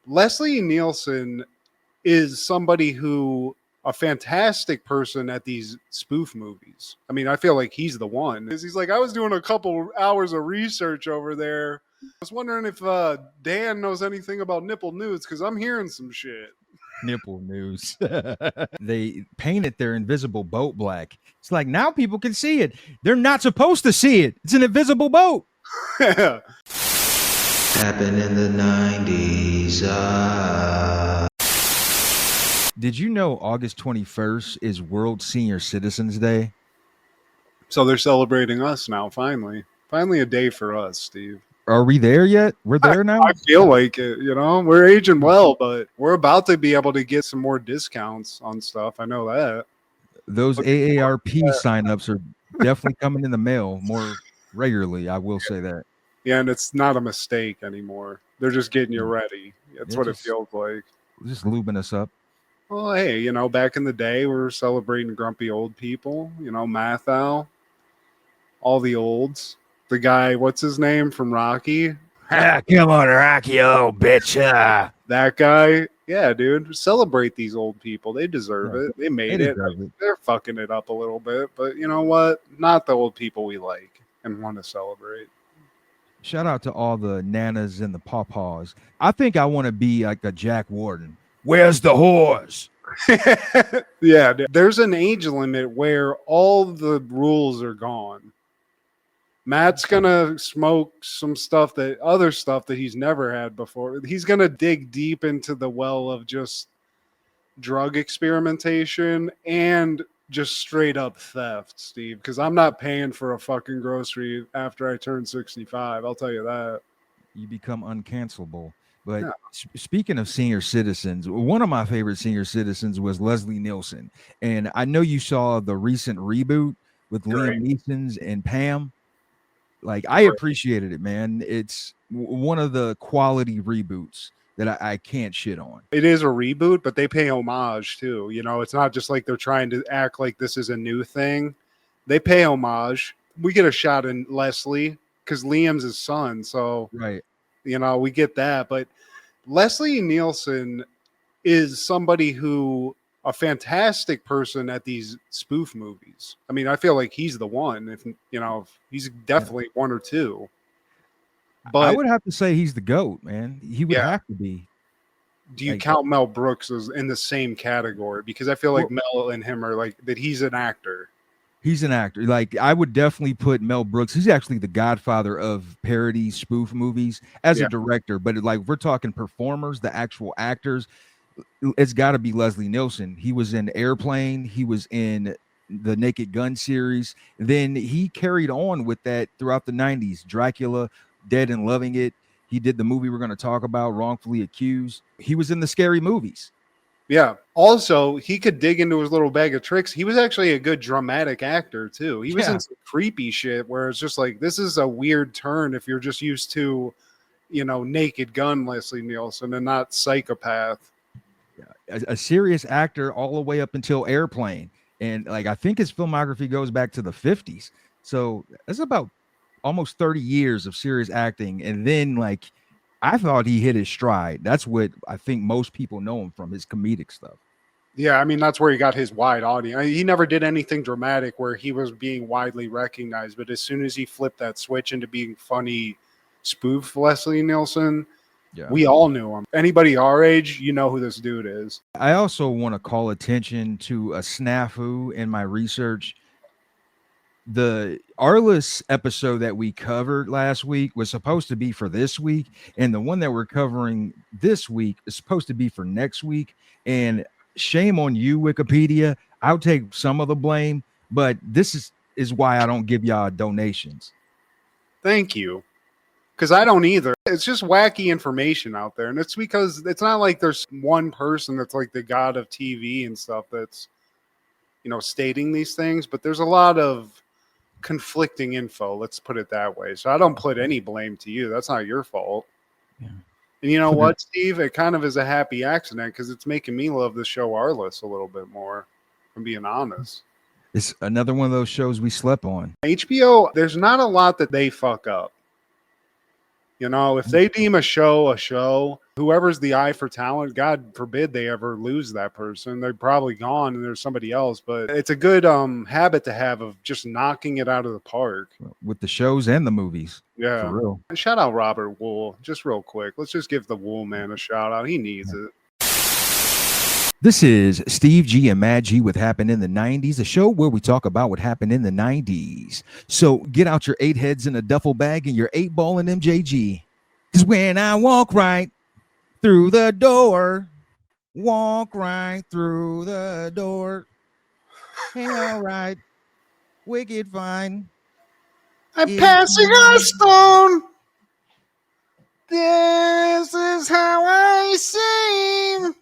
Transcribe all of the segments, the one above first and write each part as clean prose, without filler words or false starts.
Leslie Nielsen is somebody who a fantastic person at these spoof movies. I mean, I feel like he's the one. He's like, I was doing a couple hours of research over there. I was wondering if Dan knows anything about nipple nudes because I'm hearing some shit. Nipple news. They painted their invisible boat black. It's like now people can see it. They're not supposed to see it. It's an invisible boat. Happened in the 90s. Did you know August 21st is World Senior Citizens Day? So they're celebrating us now, finally. Finally a day for us, Steve. Are we there yet? We're there now? I feel like it, we're aging well, but we're about to be able to get some more discounts on stuff. I know that. Those AARP signups are definitely coming in the mail more regularly. I will say that. Yeah, and it's not a mistake anymore. They're just getting you ready. That's what it feels like. Just lubing us up. Well, hey, back in the day, we were celebrating grumpy old people. Mathau, all the olds. The guy, what's his name from Rocky? Come on, Rocky, old bitch. That guy. Yeah, dude. Celebrate these old people. They deserve it. They made it. They're fucking it up a little bit. But you know what? Not the old people we like and want to celebrate. Shout out to all the nanas and the pawpaws. I think I want to be like a Jack Warden. Where's the whores? Yeah, there's an age limit where all the rules are gone. Matt's gonna smoke some other stuff that he's never had before. He's gonna dig deep into the well of just drug experimentation and just straight up theft, Steve, because I'm not paying for a fucking grocery after I turn 65. I'll tell you that. You become uncancelable. But speaking of senior citizens, one of my favorite senior citizens was Leslie Nielsen. And I know you saw the recent reboot with Liam Neeson and Pam. Like, I appreciated it, man. It's one of the quality reboots that I can't shit on. It is a reboot, but they pay homage too. It's not just like they're trying to act like this is a new thing. They pay homage. We get a shot in Leslie because Liam's his son. So, right. We get that. But Leslie Nielsen is somebody who a fantastic person at these spoof movies. I mean, I feel like he's the one. If he's definitely one or two. But I would have to say he's the GOAT, man. He would have to be. Do you count Mel Brooks as in the same category? Because I feel like Mel and him are like that. He's an actor. He's an actor. Like, I would definitely put Mel Brooks. He's actually the godfather of parody spoof movies as a director. But like, if we're talking performers, the actual actors, it's got to be Leslie Nielsen. He was in Airplane. He was in the Naked Gun series. Then he carried on with that throughout the 90s. Dracula, Dead and Loving It. He did the movie we're going to talk about, Wrongfully Accused. He was in the Scary Movies. Yeah. Also, he could dig into his little bag of tricks. He was actually a good dramatic actor, too. He was in some creepy shit where it's just like, this is a weird turn if you're just used to, Naked Gun Leslie Nielsen and not Psychopath. A serious actor all the way up until Airplane. And like, I think his filmography goes back to the 50s. So that's about almost 30 years of serious acting. And then like, I thought he hit his stride. That's what I think most people know him from, his comedic stuff. Yeah, I mean, that's where he got his wide audience. He never did anything dramatic where he was being widely recognized. But as soon as he flipped that switch into being funny spoof Leslie Nielsen, we all knew him. Anybody our age, you know who this dude is. I also want to call attention to a snafu in my research. The Arliss episode that we covered last week was supposed to be for this week, and the one that we're covering this week is supposed to be for next week. And shame on you, Wikipedia. I'll take some of the blame, but this is why I don't give y'all donations. Thank you. Because I don't either. It's just wacky information out there. And it's because it's not like there's one person that's like the god of TV and stuff that's, stating these things. But there's a lot of conflicting info. Let's put it that way. So I don't put any blame to you. That's not your fault. Yeah. And you know what, Steve? It kind of is a happy accident because it's making me love the show Arliss a little bit more. I'm being honest. It's another one of those shows we slept on. HBO, there's not a lot that they fuck up. You know, if they deem a show, whoever's the eye for talent, God forbid they ever lose that person. They're probably gone and there's somebody else. But it's a good habit to have of just knocking it out of the park. With the shows and the movies. Yeah. For real. And shout out Robert Wool, just real quick. Let's just give the Wool man a shout out. He needs it. This is Steve G and Mad G with Happened in the 90s, a show where we talk about what happened in the 90s. So get out your 8 heads in a duffel bag and your 8-ball in MJG. Because when I walk right through the door, walk right through the door. Hey, all right, wicked fine. I'm passing a stone. This is how I sing.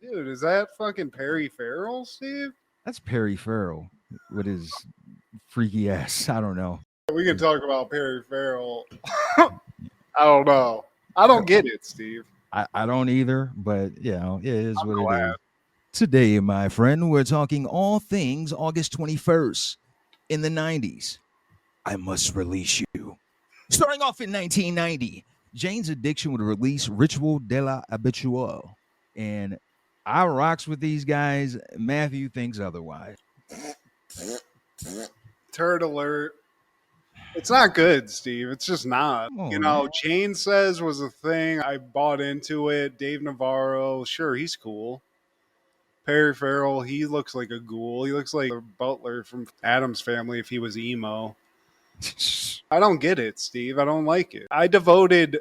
Dude, is that fucking Perry Farrell, Steve? That's Perry Farrell with his freaky ass. I don't know. We can talk about Perry Farrell. I don't know. I don't get it, Steve. I don't either, but you know, it is I'm what glad. it is. Today, my friend, we're talking all things August 21st in the 90s. I must release you. Starting off in 1990, Jane's Addiction would release Ritual de la Habitual, and I rocks with these guys. Matthew thinks otherwise. Turd alert. It's not good, Steve. It's just not. Oh, you know, man. Jane Says was a thing. I bought into it. Dave Navarro, sure, he's cool. Perry Farrell, he looks like a ghoul. He looks like a butler from Addams Family if he was emo. I don't get it, Steve. I don't like it. I devoted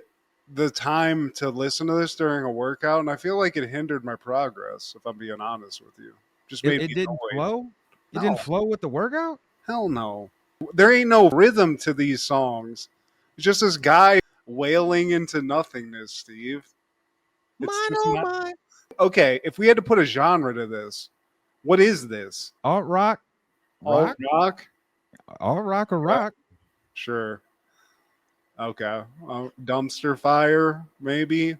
the time to listen to this during a workout, and I feel like it hindered my progress, if I'm being honest with you. Just made It me didn't annoyed. flow? It No. didn't flow with the workout? Hell no. There ain't no rhythm to these songs. It's just this guy wailing into nothingness, Steve. It's just not- Okay, if we had to put a genre to this, what is this? Alt rock? Alt rock? Alt rock or rock? Sure. Okay. Dumpster fire, maybe.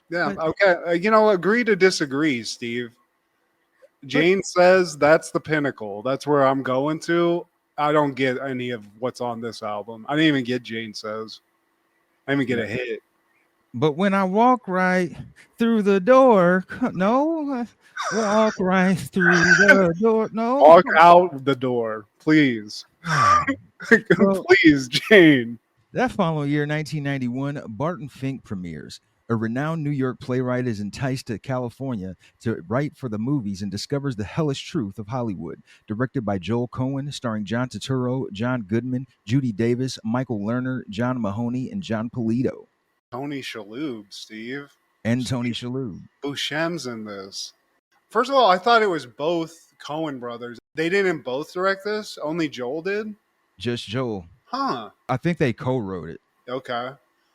Yeah. But- Okay. You know, agree to disagree, Steve. Jane Says that's the pinnacle. That's where I'm going to. I don't get any of what's on this album. I didn't even get Jane Says. I didn't even get a hit. But when I walk right through the door, no, walk right through the door, no. Walk out the door, please. Well- Please, Jane. That following year, 1991, Barton Fink premieres. A renowned New York playwright is enticed to California to write for the movies and discovers the hellish truth of Hollywood. Directed by Joel Cohen, starring John Turturro, John Goodman, Judy Davis, Michael Lerner, John Mahoney, and John Polito. Tony Shalhoub, Steve. And Tony Shalhoub. Buscemi's in this. First of all, I thought it was both Coen brothers. They didn't both direct this. Only Joel did. Just Joel. Huh. I think they co-wrote it. Okay.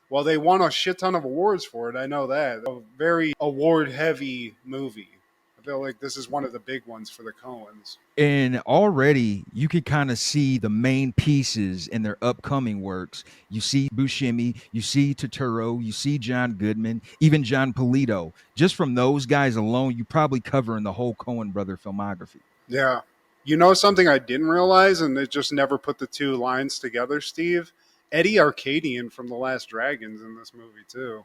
Well, they won a shit ton of awards for it. I know that. A very award-heavy movie. I feel like this is one of the big ones for the Coens. And already you can kind of see the main pieces in their upcoming works. You see Buscemi, you see Turturro, you see John Goodman, even John Polito. Just from those guys alone, you probably covering the whole Coen brother filmography. Yeah. You know something I didn't realize, and it just never put the two lines together, Steve? Eddie Arcadian from The Last Dragons in this movie, too.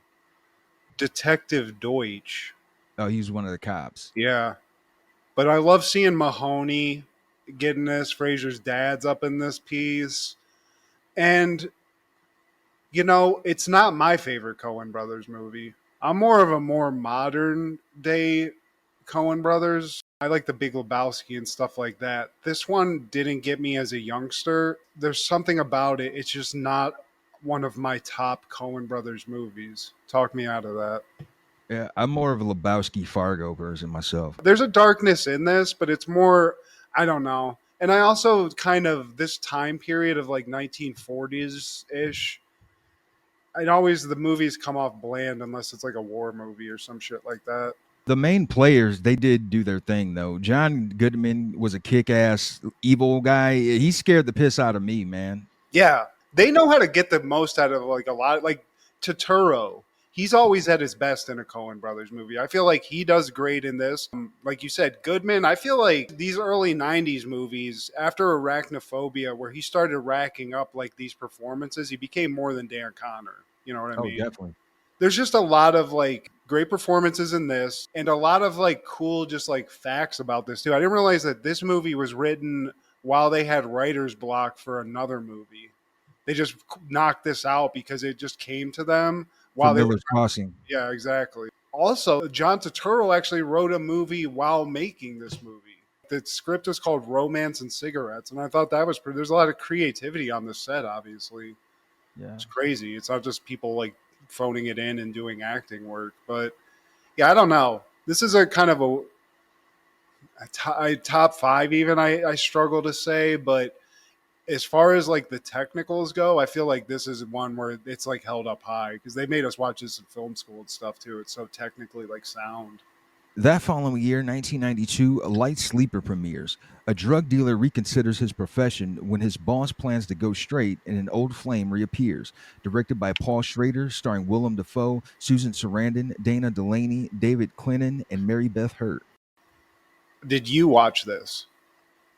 Detective Deutsch. Oh, he's one of the cops. Yeah. But I love seeing Mahoney getting this. Fraser's dad's up in this piece. And, you know, it's not my favorite Coen Brothers movie. I'm more of a more modern day Coen Brothers. I like the Big Lebowski and stuff like that. This one didn't get me as a youngster. There's something about it. It's just not one of my top Coen Brothers movies. Talk me out of that. Yeah, I'm more of a Lebowski Fargo person myself. There's a darkness in this, but it's more, I don't know. And I also kind of, this time period of like 1940s-ish, the movies come off bland unless it's like a war movie or some shit like that. The main players, they did do their thing, though. John Goodman was a kick-ass evil guy. He scared the piss out of me, man. Yeah. They know how to get the most out of like a lot, like Turturro. he's always at his best in a Coen Brothers movie. I feel like he does great in this. Like you said, Goodman, I feel like these early 90s movies, after Arachnophobia, where he started racking up like these performances, he became more than Dan Connor. You know what I mean? Definitely. There's just a lot of like great performances in this and a lot of like cool just like facts about this too. I didn't realize that this movie was written while they had writer's block for another movie. They just knocked this out because it just came to them while they Miller's Crossing. Yeah, exactly. Also, John Turturro actually wrote a movie while making this movie. The script is called Romance and Cigarettes, and I thought that was pretty. There's a lot of creativity on the set, obviously. Yeah. It's crazy. It's not just people like phoning it in and doing acting work. But yeah, I don't know. This is a kind of a top five even, I struggle to say, but as far as like the technicals go, I feel like this is one where it's like held up high because they made us watch this in film school and stuff too. It's so technically like sound. That following year, 1992, a light sleeper premieres. A drug dealer reconsiders his profession when his boss plans to go straight and an old flame reappears. Directed by Paul Schrader, starring Willem Dafoe, Susan Sarandon, Dana Delaney, David Clennon, and Mary Beth Hurt. Did you watch this?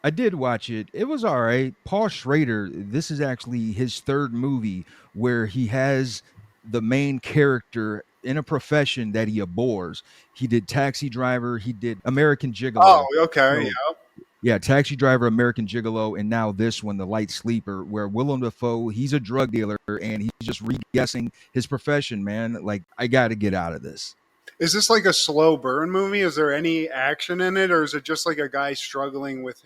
I did watch it. It was all right. Paul Schrader, this is actually his third movie where he has the main character in a profession that he abhors. He did Taxi Driver. He did American Gigolo. Oh, okay. So, yeah, Taxi Driver, American Gigolo, and now this one, The Light Sleeper, where Willem Dafoe, he's a drug dealer, and he's just re-guessing his profession, man. Like, I got to get out of this. Is this like a slow burn movie? Is there any action in it, or is it just like a guy struggling with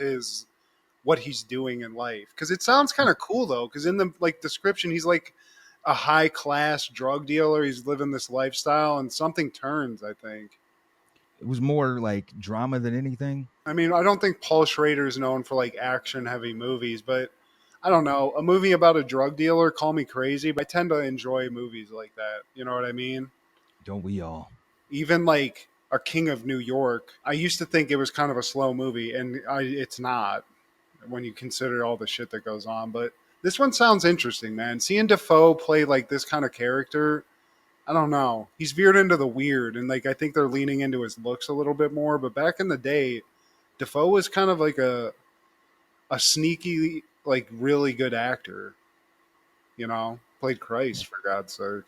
what he's doing in life? Because it sounds kind of cool though. Because in the like description, he's like a high class drug dealer. He's living this lifestyle, and something turns. I think it was more like drama than anything. I mean, I don't think Paul Schrader is known for like action heavy movies, but I don't know, a movie about a drug dealer. Call me crazy, but I tend to enjoy movies like that. You know what I mean? Don't we all? Even like A King of New York, I used to think it was kind of a slow movie, and it's not when you consider all the shit that goes on. But this one sounds interesting, man. Seeing Defoe play like this kind of character, I don't know. He's veered into the weird, and like I think they're leaning into his looks a little bit more. But back in the day, Defoe was kind of like a sneaky, like really good actor. You know, played Christ for God's sake.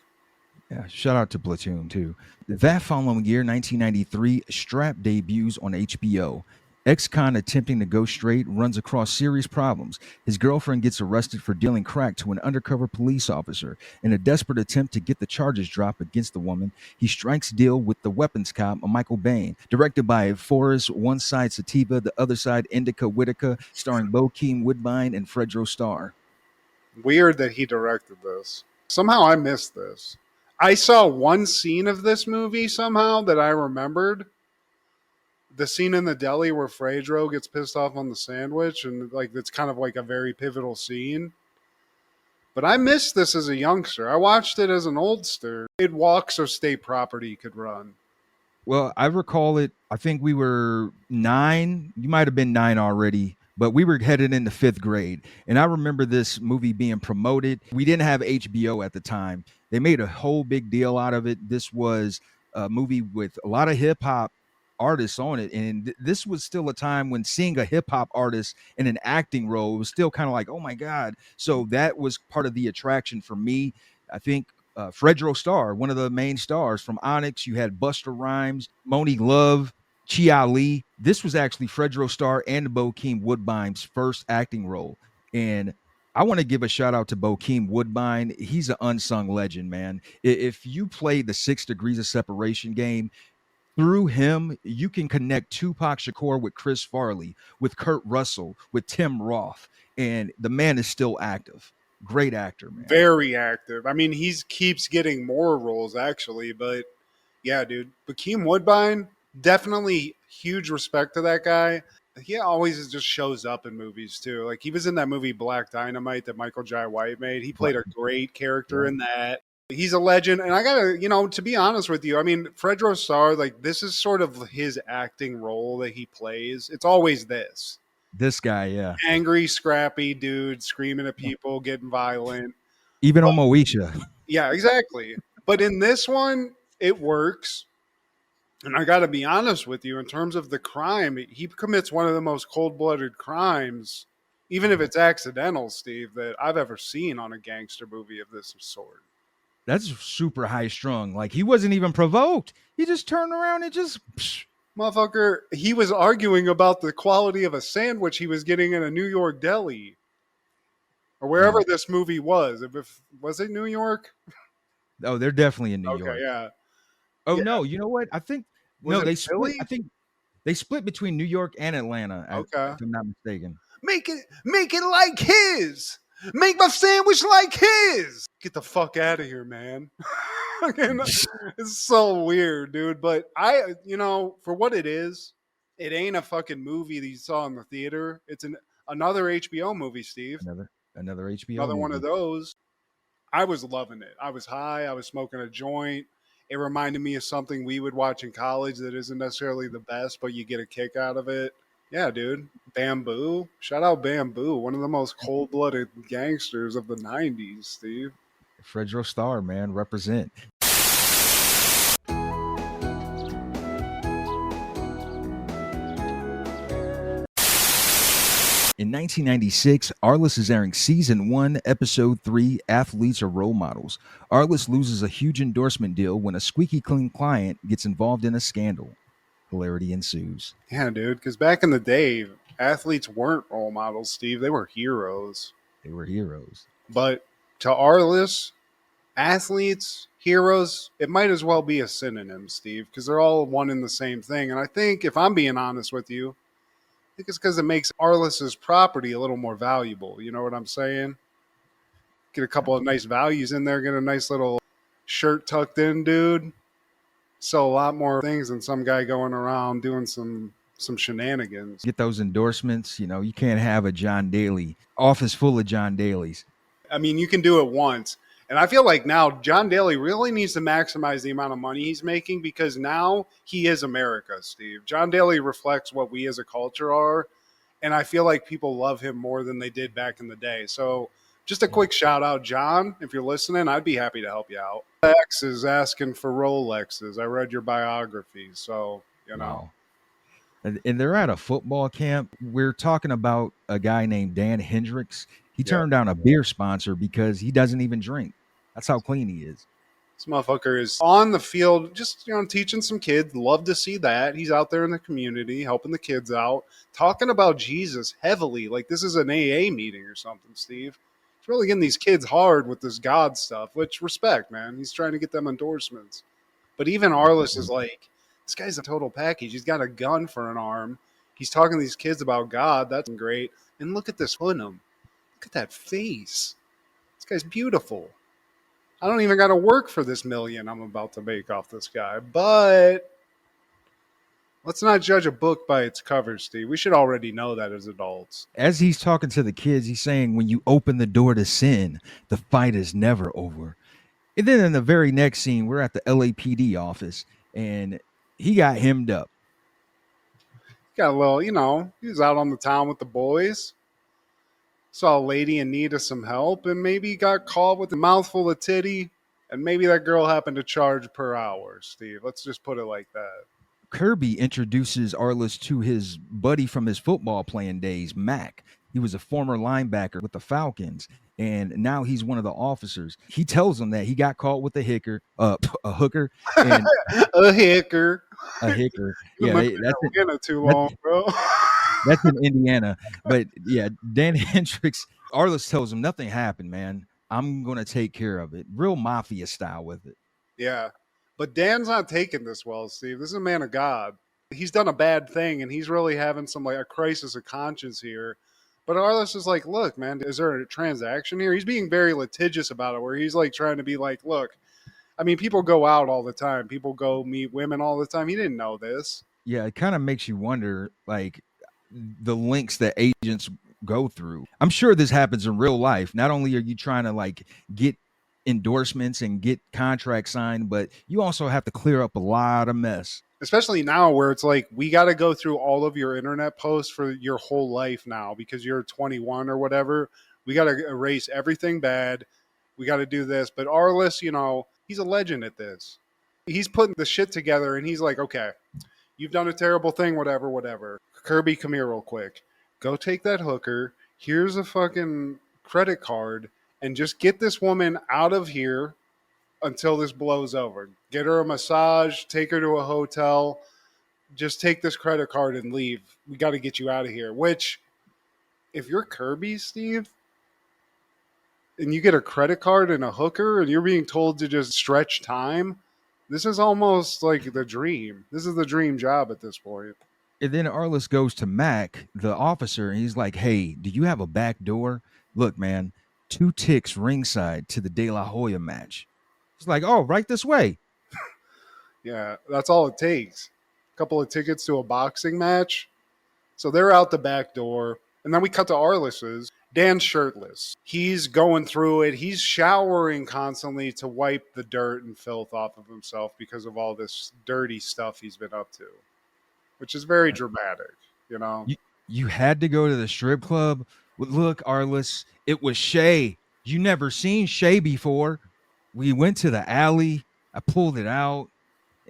Yeah, shout out to Platoon, too. That following year, 1993, Strap debuts on HBO. Ex-con attempting to go straight runs across serious problems. His girlfriend gets arrested for dealing crack to an undercover police officer. In a desperate attempt to get the charges dropped against the woman, he strikes deal with the weapons cop, Michael Bain. Directed by Forrest, one side Sativa, the other side Indica Whitaker, starring Bokeem Woodbine and Fredro Starr. Weird that he directed this. Somehow I missed this. I saw one scene of this movie somehow that I remembered. The scene in the deli where Fredro gets pissed off on the sandwich, and like it's kind of like a very pivotal scene. But I missed this as a youngster. I watched it as an oldster. It walked so state property could run. Well, I recall it. I think we were 9. You might have been 9 already, but we were headed into 5th grade. And I remember this movie being promoted. We didn't have HBO at the time. They made a whole big deal out of it. This was a movie with a lot of hip hop artists on it. And this was still a time when seeing a hip hop artist in an acting role was still kind of like, oh my God. So that was part of the attraction for me. I think Fredro Starr, one of the main stars from Onyx. You had Busta Rhymes, Monique Love, Chi Ali. This was actually Fredro Starr and Bokeem Woodbine's first acting role. And I want to give a shout out to Bokeem Woodbine. He's an unsung legend, man. If you play the 6 Degrees of Separation game, through him, you can connect Tupac Shakur with Chris Farley, with Kurt Russell, with Tim Roth, and the man is still active. Great actor, man. Very active. I mean, he keeps getting more roles, actually. But, yeah, dude. Bokeem Woodbine, definitely huge respect to that guy. He always just shows up in movies, too. Like, he was in that movie Black Dynamite that Michael Jai White made. He played a great character in that. He's a legend. And I got to, to be honest with you, I mean, Fredro Starr, like, this is sort of his acting role that he plays. It's always this. This guy, yeah. Angry, scrappy dude, screaming at people, getting violent. Even on Moesha. Yeah, exactly. But in this one, it works. And I got to be honest with you, in terms of the crime, he commits one of the most cold-blooded crimes, even if it's accidental, Steve, that I've ever seen on a gangster movie of this sort. That's super high strung. Like he wasn't even provoked. He just turned around and just. Motherfucker, he was arguing about the quality of a sandwich he was getting in a New York deli. Or wherever this movie was. Was it New York? Oh, they're definitely in New York. Okay, yeah. Oh Yeah. no, you know what? I think they split. Philly? I think they split between New York and Atlanta. Okay. If I'm not mistaken. Make it like his. Make my sandwich like his. Get the fuck out of here, man. It's so weird, dude. But for what it is, it ain't a fucking movie that you saw in the theater. It's another HBO movie, Steve. Another HBO. Another movie. one of those. I was loving it. I was high. I was smoking a joint. It reminded me of something we would watch in college that isn't necessarily the best, but you get a kick out of it. Yeah, dude. Bamboo. Shout out Bamboo. One of the most cold-blooded gangsters of the 90s, Steve. Fredro Starr, man. Represent. In 1996, Arliss is airing Season 1, Episode 3, Athletes Are Role Models. Arliss loses a huge endorsement deal when a squeaky-clean client gets involved in a scandal. Hilarity ensues. Yeah, dude, because back in the day, athletes weren't role models, Steve. They were heroes. They were heroes. But to Arliss, athletes, heroes, it might as well be a synonym, Steve, because they're all one and the same thing. And I think, if I'm being honest with you, I think it's because it makes Arliss's property a little more valuable. You know what I'm saying? Get a couple of nice values in there, get a nice little shirt tucked in, dude. Sell a lot more things than some guy going around doing some shenanigans. Get those endorsements. You can't have a John Daly office full of John Dalys. I mean, you can do it once. And I feel like now John Daly really needs to maximize the amount of money he's making, because now he is America, Steve. John Daly reflects what we as a culture are. And I feel like people love him more than they did back in the day. So just a quick shout out, John. If you're listening, I'd be happy to help you out. X is asking for Rolexes. I read your biography. So, Wow. And they're at a football camp. We're talking about a guy named Dan Hendricks. He turned down a beer sponsor because he doesn't even drink. That's how clean he is. This motherfucker is on the field, just teaching some kids. Love to see that. He's out there in the community, helping the kids out, talking about Jesus heavily, like this is an AA meeting or something, Steve. He's really getting these kids hard with this God stuff, which, respect, man. He's trying to get them endorsements. But even Arliss is like, this guy's a total package. He's got a gun for an arm. He's talking to these kids about God. That's great. And look at this Hunnam. Look at that face. This guy's beautiful. I don't even got to work for this million I'm about to make off this guy. But let's not judge a book by its cover, Steve. We should already know that as adults. As he's talking to the kids, he's saying, when you open the door to sin, the fight is never over. And then in the very next scene, we're at the LAPD office, and he got hemmed up. Got a little, he was out on the town with the boys. Saw a lady in need of some help, and maybe got caught with a mouthful of titty, and maybe that girl happened to charge per hour, Steve. Let's just put it like that. Kirby introduces Arliss to his buddy from his football playing days, Mac. He was a former linebacker with the Falcons, and now he's one of the officers. He tells him that he got caught with a hooker, and a hicker. A hicker. Yeah, that's too long, bro. That's in Indiana. But yeah, Dan Hendricks, Arliss tells him nothing happened, man. I'm going to take care of it. Real mafia style with it. Yeah. But Dan's not taking this well, Steve. This is a man of God. He's done a bad thing, and he's really having a crisis of conscience here. But Arliss is like, look, man, is there a transaction here? He's being very litigious about it, where he's trying to be like, look, I mean, people go out all the time. People go meet women all the time. He didn't know this. Yeah, it kind of makes you wonder, the links that agents go through. I'm sure this happens in real life. Not only are you trying to get endorsements and get contracts signed, but you also have to clear up a lot of mess. Especially now, where it's we got to go through all of your internet posts for your whole life now because you're 21 or whatever. We got to erase everything bad. We got to do this. But Arliss, He's a legend at this. He's putting the shit together, and he's like, okay, you've done a terrible thing, whatever. Kirby, come here real quick. Go take that hooker. Here's a fucking credit card, and just get this woman out of here until this blows over. Get her a massage, take her to a hotel. Just take this credit card and leave. We got to get you out of here. Which, if you're Kirby, Steve, and you get a credit card and a hooker and you're being told to just stretch time, this is almost like the dream. This is the dream job at this point. And then Arliss goes to Mac, the officer, and he's like, hey, do you have a back door? Look, man, 2 ticks ringside to the De La Hoya match. He's like, oh, right this way. Yeah, that's all it takes. A couple of tickets to a boxing match. So they're out the back door. And then we cut to Arliss's. Dan's shirtless. He's going through it. He's showering constantly to wipe the dirt and filth off of himself because of all this dirty stuff he's been up to, which is very dramatic, you know? You had to go to the strip club? Look, Arliss, it was Shay. You never seen Shay before. We went to the alley. I pulled it out,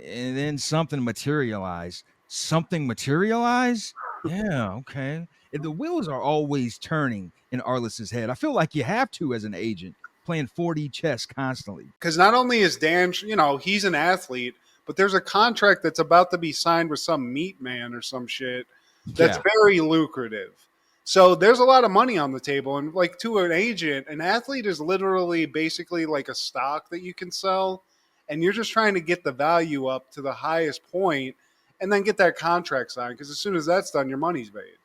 and then something materialized. Something materialized? Yeah, okay. The wheels are always turning in Arliss's head. I feel like you have to as an agent, playing 4D chess constantly. Because not only is Dan, you know, he's an athlete, but there's a contract that's about to be signed with some meat man or some shit that's very lucrative. So there's a lot of money on the table. And like to an agent, an athlete is literally basically like a stock that you can sell. And you're just trying to get the value up to the highest point and then get that contract signed. Because as soon as that's done, your money's made.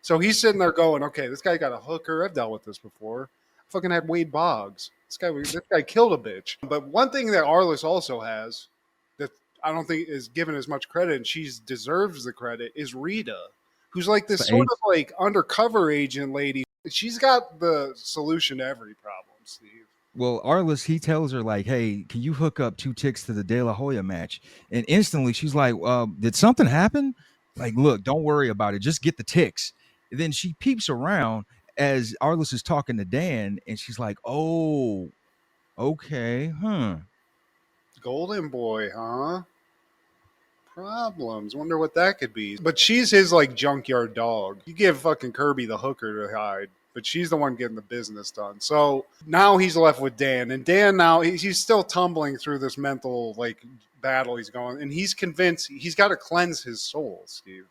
So he's sitting there going, okay, this guy got a hooker. I've dealt with this before. I fucking had Wade Boggs. This guy killed a bitch. But one thing that Arliss also has that I don't think is given as much credit, and she deserves the credit, is Rita, who's like this sort of like undercover agent lady. She's got the solution to every problem, Steve. Well, Arliss, he tells her like, hey, can you hook up 2 ticks to the De La Hoya match? And instantly she's like, did something happen? Like, look, don't worry about it. Just get the ticks. And then she peeps around as Arliss is talking to Dan, and she's like, oh, okay, Golden boy, huh? Problems. Wonder what that could be. But she's his like junkyard dog. You give fucking Kirby the hooker to hide, but she's the one getting the business done. So now he's left with Dan, and Dan now he's still tumbling through this mental like battle he's going, and he's convinced he's got to cleanse his soul, Steve.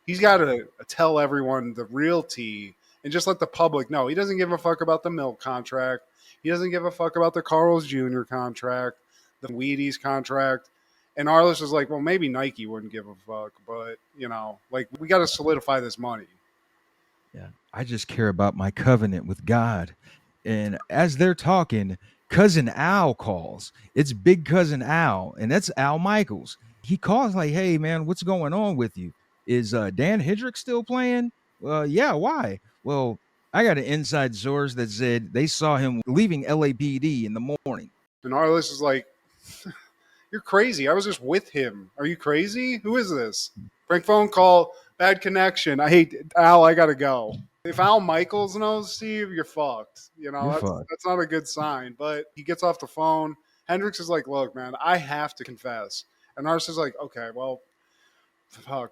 He's got to tell everyone the real tea and just let the public know. He doesn't give a fuck about the milk contract. He doesn't give a fuck about the Carl's Jr. contract, the Wheaties contract. And Arliss is like, well, maybe Nike wouldn't give a fuck, but, you know, like, we got to solidify this money. Yeah, I just care about my covenant with God. And as they're talking, Cousin Al calls. It's Big Cousin Al, and that's Al Michaels. He calls like, hey, man, what's going on with you? Is Dan Hendricks still playing? Yeah, why? Well, I got an inside source that said they saw him leaving LAPD in the morning. And Arliss is like, you're crazy. I was just with him. Are you crazy? Who is this? Frank phone call, bad connection. I hate Al, I got to go. If Al Michaels knows, Steve, you're fucked. You know, that's not a good sign. But he gets off the phone. Hendricks is like, look, man, I have to confess. And Arliss is like, okay, well, fuck.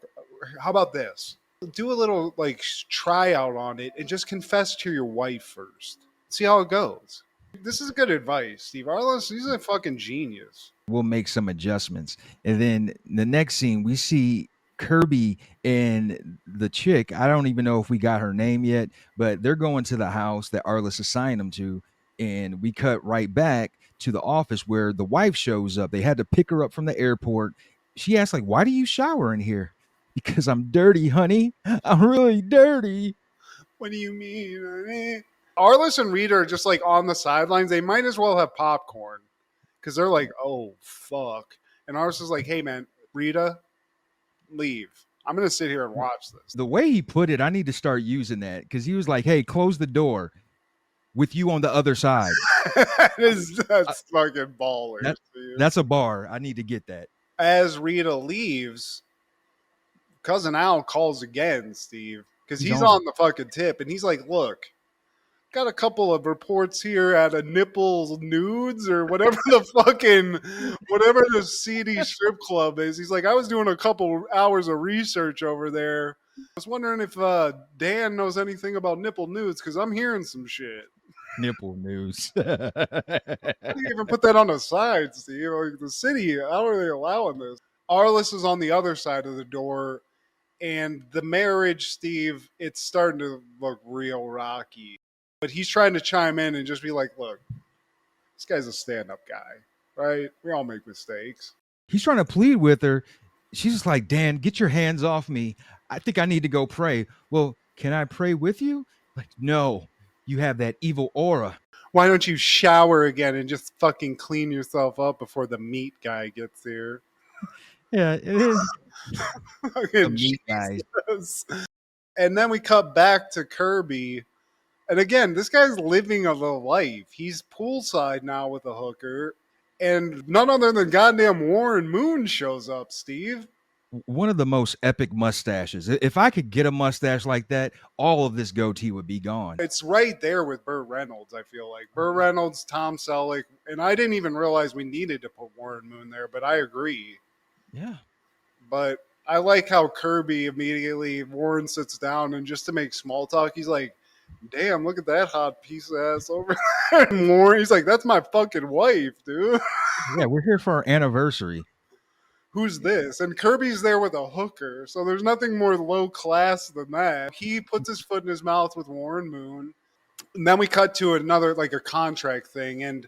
How about this? Do a little like tryout on it and just confess to your wife first. See how it goes. This is good advice, Steve. Arliss, he's a fucking genius. We'll make some adjustments. And then the next scene, we see Kirby and the chick. I don't even know if we got her name yet, but they're going to the house that Arliss assigned them to. And we cut right back to the office where the wife shows up. They had to pick her up from the airport. She asked, like, why do you shower in here? Because I'm dirty, honey. I'm really dirty. What do you mean, honey? Arliss and Rita are just like on the sidelines. They might as well have popcorn because they're like, oh, fuck. And Arliss is like, hey, man, Rita, leave. I'm going to sit here and watch this. The way he put it, I need to start using that because he was like, hey, close the door with you on the other side. That's fucking baller. That's a bar. I need to get that. As Rita leaves, Cousin Al calls again, Steve, because he's on the fucking tip. And he's like, look, got a couple of reports here at a Nipples Nudes or whatever whatever the seedy strip club is. He's like, I was doing a couple hours of research over there. I was wondering if Dan knows anything about nipple nudes because I'm hearing some shit. Nipple news. How do you even put that on the side, Steve? Like the city, how are they allowing this? Arliss is on the other side of the door, and the marriage, Steve, it's starting to look real rocky. But he's trying to chime in and just be like, look, this guy's a stand-up guy, right? We all make mistakes. He's trying to plead with her. She's just like, Dan, get your hands off me. I think I need to go pray. Well, can I pray with you? Like, no, you have that evil aura. Why don't you shower again and just fucking clean yourself up before the meat guy gets here? Yeah, it is. The meat Jesus. guy. And then we cut back to Kirby. And again, this guy's living a little life. He's poolside now with a hooker. And none other than goddamn Warren Moon shows up, Steve. One of the most epic mustaches. If I could get a mustache like that, all of this goatee would be gone. It's right there with Burt Reynolds, I feel like. Burt Reynolds, Tom Selleck. And I didn't even realize we needed to put Warren Moon there, but I agree. Yeah. But I like how Kirby immediately, Warren sits down and just to make small talk, he's like, damn, look at that hot piece of ass over there. And Warren, he's like, that's my fucking wife, dude. Yeah, we're here for our anniversary. Who's this? And Kirby's there with a hooker, so there's nothing more low class than that. He puts his foot in his mouth with Warren Moon. And then we cut to another, like a contract thing, and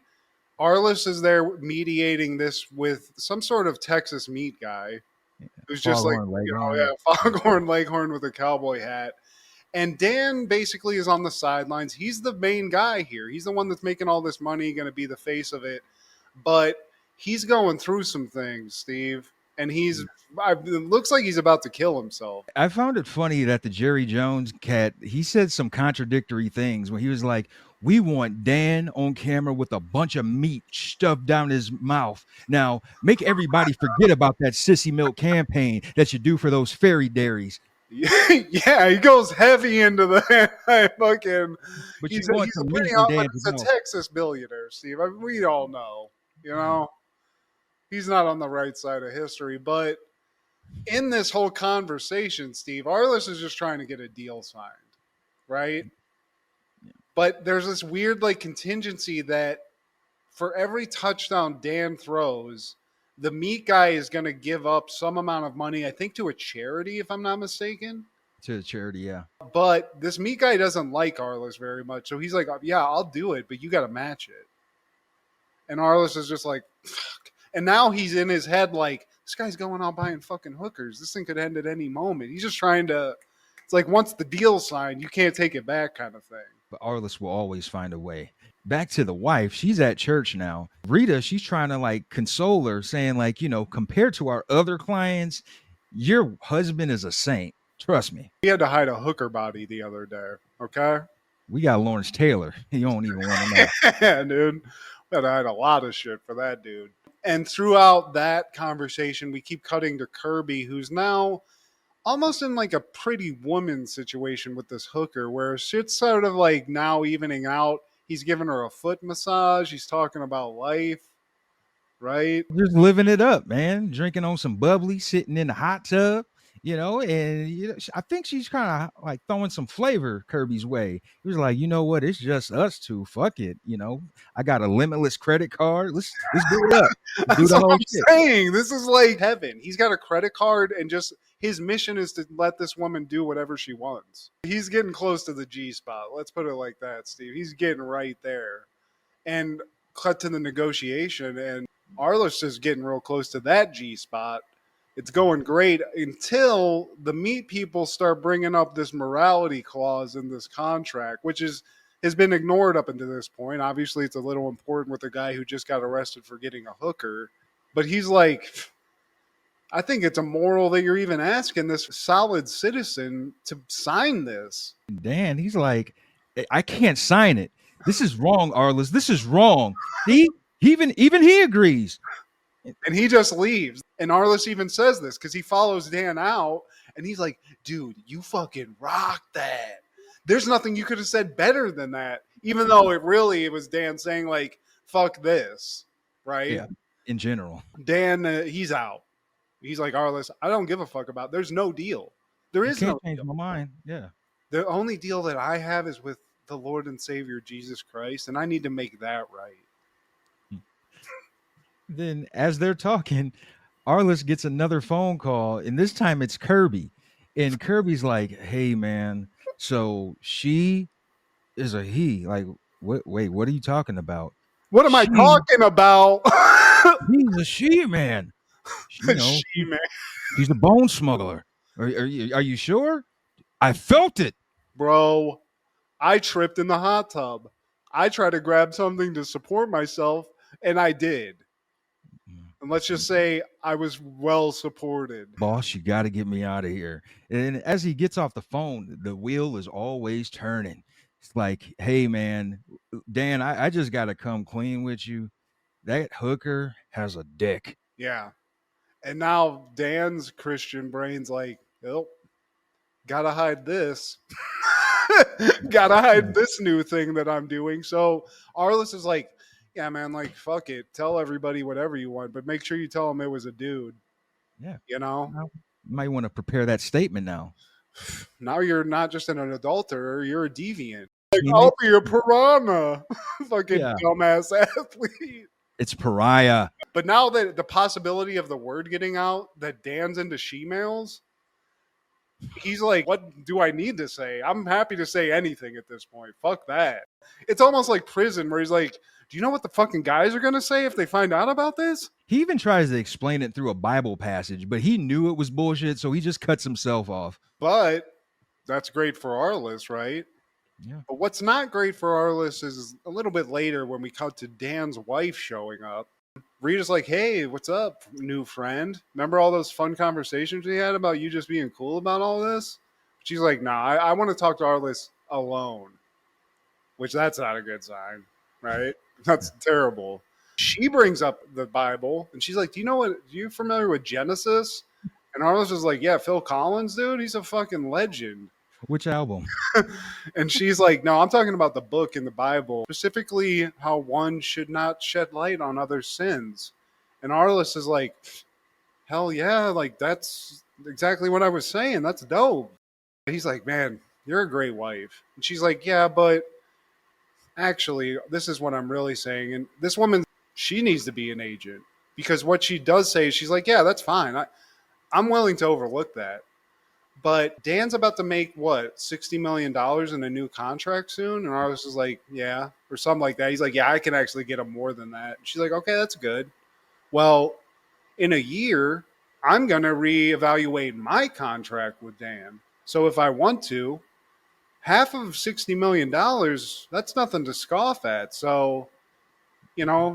Arliss is there mediating this with some sort of Texas meat guy who's just Foghorn like, Leghorn. Foghorn Leghorn with a cowboy hat. And Dan basically is on the sidelines. He's the main guy here. He's the one that's making all this money, going to be the face of it. But he's going through some things, Steve. And it looks like he's about to kill himself. I found it funny that the Jerry Jones cat, he said some contradictory things when he was like, we want Dan on camera with a bunch of meat stuffed down his mouth. Now, make everybody forget about that sissy milk campaign that you do for those fairy dairies. Yeah, he goes heavy into the fucking. But He's you want a some pretty meat hot, in but Dan's it's a mouth. Texas billionaire, Steve. I mean, we all know, he's not on the right side of history. But in this whole conversation, Steve, Arliss is just trying to get a deal signed, right? Yeah. But there's this weird like contingency that for every touchdown Dan throws, the meat guy is going to give up some amount of money, I think, to a charity, if I'm not mistaken. To the charity, yeah. But this meat guy doesn't like Arliss very much. So he's like, yeah, I'll do it, but you got to match it. And Arliss is just like, fuck. And now he's in his head like, this guy's going out buying fucking hookers. This thing could end at any moment. He's just trying to, it's like once the deal's signed, you can't take it back kind of thing. But Arliss will always find a way. Back to the wife, she's at church now. Rita, she's trying to like console her, saying like, compared to our other clients, your husband is a saint. Trust me. He had to hide a hooker body the other day. Okay. We got Lawrence Taylor. You don't even want to know. Yeah, dude. We had to hide a lot of shit for that dude. And throughout that conversation, we keep cutting to Kirby, who's now almost in like a Pretty Woman situation with this hooker, where shit's sort of like now evening out. He's giving her a foot massage. He's talking about life, right? Just living it up, man. Drinking on some bubbly, sitting in the hot tub, and I think she's kind of like throwing some flavor Kirby's way. He was like, you know what? It's just us two. Fuck it. I got a limitless credit card. Let's do it up. Let's do That's the what whole I'm shit. saying. This is like heaven. He's got a credit card and just his mission is to let this woman do whatever she wants. He's getting close to the G spot. Let's put it like that, Steve. He's getting right there. And cut to the negotiation, and Arliss is getting real close to that G spot. It's going great until the meat people start bringing up this morality clause in this contract, which has been ignored up until this point. Obviously, it's a little important with a guy who just got arrested for getting a hooker. But he's like, I think it's immoral that you're even asking this solid citizen to sign this. Dan, he's like, I can't sign it. This is wrong, Arliss. This is wrong. See, even he agrees. And he just leaves. And Arliss even says this because he follows Dan out. And he's like, dude, you fucking rock that. There's nothing you could have said better than that. Even though it was Dan saying like, fuck this, right? Yeah, in general. Dan, he's out. He's like, Arliss, I don't give a fuck about. There's no deal. There You is can't no change deal. my mind. Yeah. The only deal that I have is with the Lord and Savior Jesus Christ, and I need to make that right. Then as they're talking, Arliss gets another phone call, and this time it's Kirby. And Kirby's like, hey man, so she is a he. Like, wait, what are you talking about? What am I talking about? He's a she man. She-Man. She's a bone smuggler. Are you sure? I felt it. Bro, I tripped in the hot tub. I tried to grab something to support myself, and I did. And let's just say I was well supported. Boss, you got to get me out of here. And as he gets off the phone, the wheel is always turning. It's like, hey, man, Dan, I just got to come clean with you. That hooker has a dick. Yeah. And now Dan's Christian brain's like, oh, gotta hide this. Gotta hide this new thing that I'm doing. So Arliss is like, yeah, man, like, fuck it. Tell everybody whatever you want, but make sure you tell them it was a dude. Yeah. You know? You might want to prepare that statement now. Now you're not just an adulterer, you're a deviant. Like, I'll be a piranha. Fucking dumbass athlete. It's pariah. But now that the possibility of the word getting out that Dan's into she-males, he's like, what do I need to say? I'm happy to say anything at this point. Fuck that. It's almost like prison where he's like, do you know what the fucking guys are going to say if they find out about this? He even tries to explain it through a Bible passage, but he knew it was bullshit, so he just cuts himself off. But that's great for Arliss, right? Yeah. But what's not great for Arliss is a little bit later when we cut to Dan's wife showing up. Rita's like, hey, what's up, new friend? Remember all those fun conversations we had about you just being cool about all this? She's like, nah, I want to talk to Arliss alone. Which that's not a good sign, right? That's terrible. She brings up the Bible, and she's like, are you familiar with Genesis? And Arliss is like, yeah, Phil Collins, dude, he's a fucking legend. Which album? And she's like, no, I'm talking about the book in the Bible, specifically how one should not shed light on other sins. And Arliss is like, hell yeah, like that's exactly what I was saying. That's dope. And he's like, man, you're a great wife. And she's like, yeah, but actually, this is what I'm really saying. And this woman, she needs to be an agent, because what she does say, she's like, yeah, that's fine. I'm willing to overlook that. But Dan's about to make, what, $60 million in a new contract soon? And Arliss is like, yeah, or something like that. He's like, yeah, I can actually get him more than that. And she's like, okay, that's good. Well, in a year, I'm going to reevaluate my contract with Dan. So if I want to, half of $60 million, that's nothing to scoff at. So,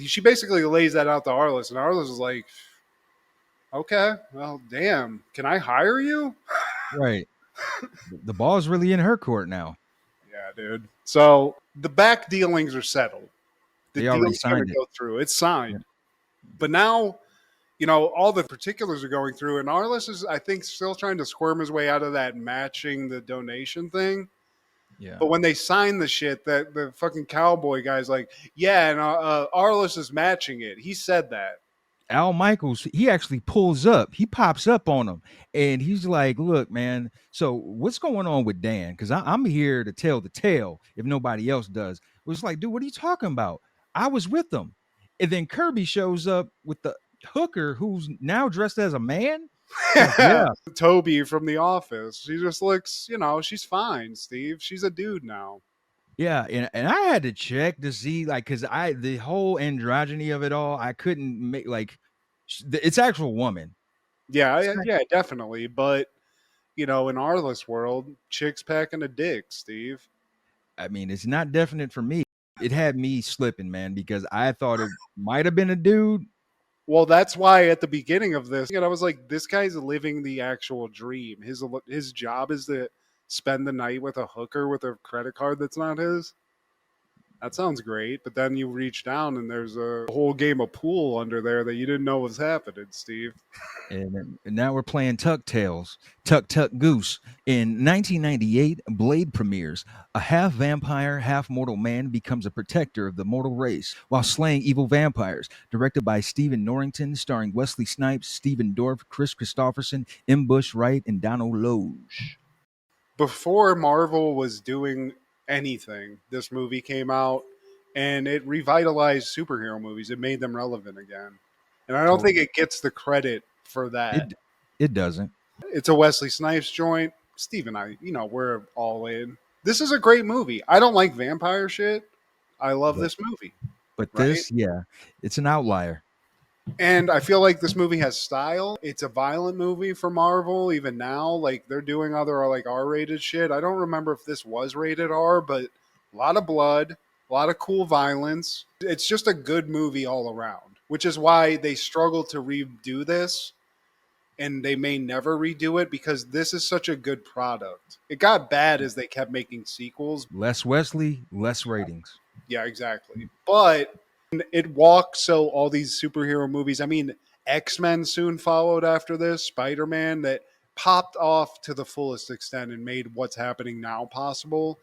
she basically lays that out to Arliss. And Arliss is like, okay, well, damn, can I hire you? Right. The ball's really in her court now. Yeah, dude. So the back dealings are settled. The They already deal's going signed to it. go through. It's signed. Yeah. But now, all the particulars are going through, and Arliss is, I think, still trying to squirm his way out of that matching the donation thing. Yeah. But when they sign the shit, that the fucking cowboy guy's like, yeah, and Arliss is matching it. He said that. Al Michaels, he actually pulls up. He pops up on him, and he's like, look, man, so what's going on with Dan? Because I'm here to tell the tale if nobody else does. It was like, dude, what are you talking about? I was with them. And then Kirby shows up with the hooker who's now dressed as a man. Yeah. Toby from The Office. She just looks, she's fine, Steve. She's a dude now. Yeah, and I had to check to see, like, because the whole androgyny of it all, I couldn't make, like, it's actual woman. Yeah, definitely. But, in Arliss world, chicks packing a dick, Steve. I mean, it's not definite for me. It had me slipping, man, because I thought it might have been a dude. Well, that's why at the beginning of this, I was like, this guy's living the actual dream. His job is to spend the night with a hooker with a credit card that's not his. That sounds great. But then you reach down and there's a whole game of pool under there that you didn't know was happening, Steve. And now we're playing Tuck Tales, Tuck Tuck Goose. In 1998, Blade premieres. A half vampire, half mortal man becomes a protector of the mortal race while slaying evil vampires. Directed by Stephen Norrington, starring Wesley Snipes, Stephen Dorff, Chris Christopherson, M. Bush Wright, and Donald Loge. Before Marvel was doing anything, this movie came out and it revitalized superhero movies. It made them relevant again. And I don't think it gets the credit for that. It doesn't. It's a Wesley Snipes joint. Steve and I, we're all in. This is a great movie. I don't like vampire shit. I love this movie. But this, yeah, it's an outlier. And I feel like this movie has style. It's a violent movie for Marvel, even now. Like, they're doing other, like, R-rated shit. I don't remember if this was rated R, but a lot of blood, a lot of cool violence. It's just a good movie all around, which is why they struggle to redo this, and they may never redo it because this is such a good product. It got bad as they kept making sequels. Less Wesley, less ratings. Yeah, exactly. But it walks so all these superhero movies, I mean, X-Men soon followed after this, Spider-Man, that popped off to the fullest extent and made what's happening now possible.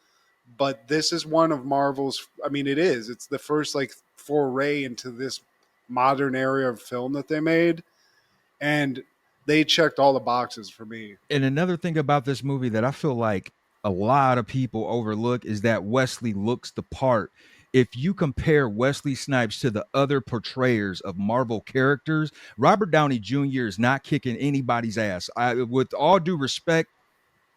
But this is one of Marvel's, I mean, it is. It's the first, like, foray into this modern area of film that they made. And they checked all the boxes for me. And another thing about this movie that I feel like a lot of people overlook is that Wesley looks the part. If you compare Wesley Snipes to the other portrayers of Marvel characters, Robert Downey Jr. is not kicking anybody's ass. With all due respect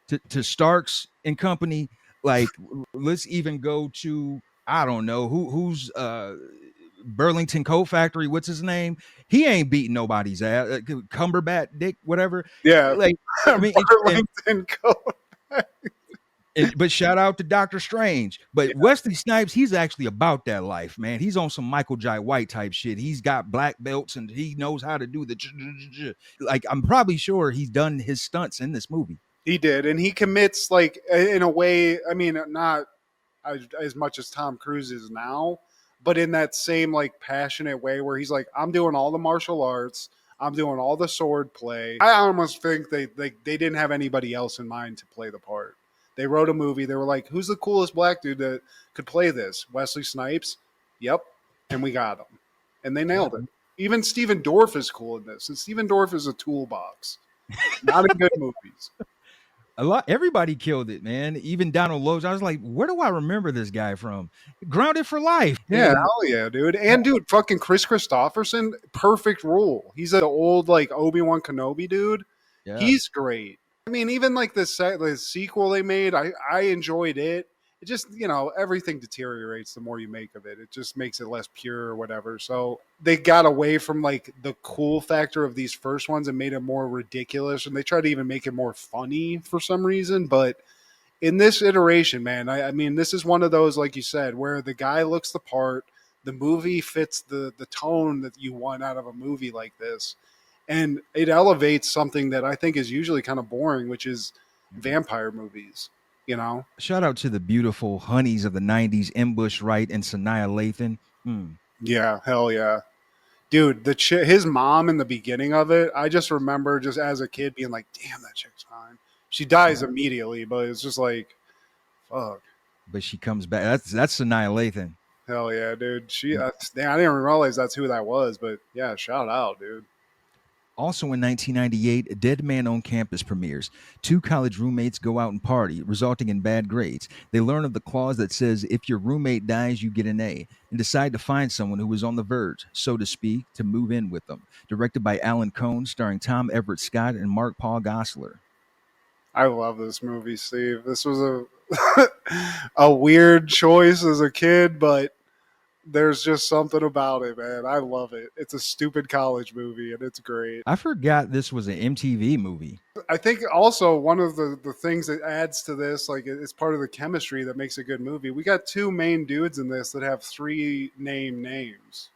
to Starks and company, like, let's even go to, I don't know, who's Burlington Coat Factory, what's his name? He ain't beating nobody's ass. Cumberbatch, Dick, whatever. Yeah, like, I mean, Burlington Coat. But shout out to Doctor Strange. But Wesley Snipes, he's actually about that life, man. He's on some Michael Jai White type shit. He's got black belts and he knows how to do the like. I'm probably sure he's done his stunts in this movie. He did, and he commits, like, in a way. I mean, not as much as Tom Cruise is now, but in that same, like, passionate way where he's like, I'm doing all the martial arts. I'm doing all the sword play. I almost think they didn't have anybody else in mind to play the part. They wrote a movie. They were like, who's the coolest black dude that could play this? Wesley Snipes? Yep. And we got him. And they nailed it. Even Stephen Dorff is cool in this. And Stephen Dorff is a toolbox. Not in good movies. Everybody killed it, man. Even Donald Loge. I was like, where do I remember this guy from? Grounded for Life. Yeah, hell yeah, dude. And dude, fucking Chris Christopherson, perfect role. He's an old, like, Obi-Wan Kenobi dude. Yeah. He's great. I mean, even like the sequel they made, I enjoyed it. It just, everything deteriorates the more you make of it. It just makes it less pure or whatever. So they got away from, like, the cool factor of these first ones and made it more ridiculous. And they tried to even make it more funny for some reason. But in this iteration, man, I mean, this is one of those, like you said, where the guy looks the part. The movie fits the tone that you want out of a movie like this. And it elevates something that I think is usually kind of boring, which is vampire movies, Shout out to the beautiful honeys of the 90s, M. Bush Wright and Sanaa Lathan. Yeah, hell yeah. Dude, his mom in the beginning of it, I just remember just as a kid being like, damn, that chick's fine. She dies immediately, but it's just like, fuck. But she comes back. That's Sanaa Lathan. Hell yeah, dude. I didn't even realize that's who that was, but yeah, shout out, dude. Also in 1998, Dead Man on Campus premieres. Two college roommates go out and party, resulting in bad grades. They learn of the clause that says if your roommate dies, you get an A, and decide to find someone who is on the verge, so to speak, to move in with them. Directed by Alan Cohn, starring Tom Everett Scott and Mark Paul Gosselaar. I love this movie, Steve. This was a weird choice as a kid, but there's just something about it, man. I love it. It's a stupid college movie, and it's great. I forgot this was an MTV movie. I think also one of the things that adds to this, like, it's part of the chemistry that makes a good movie. We got two main dudes in this that have three names.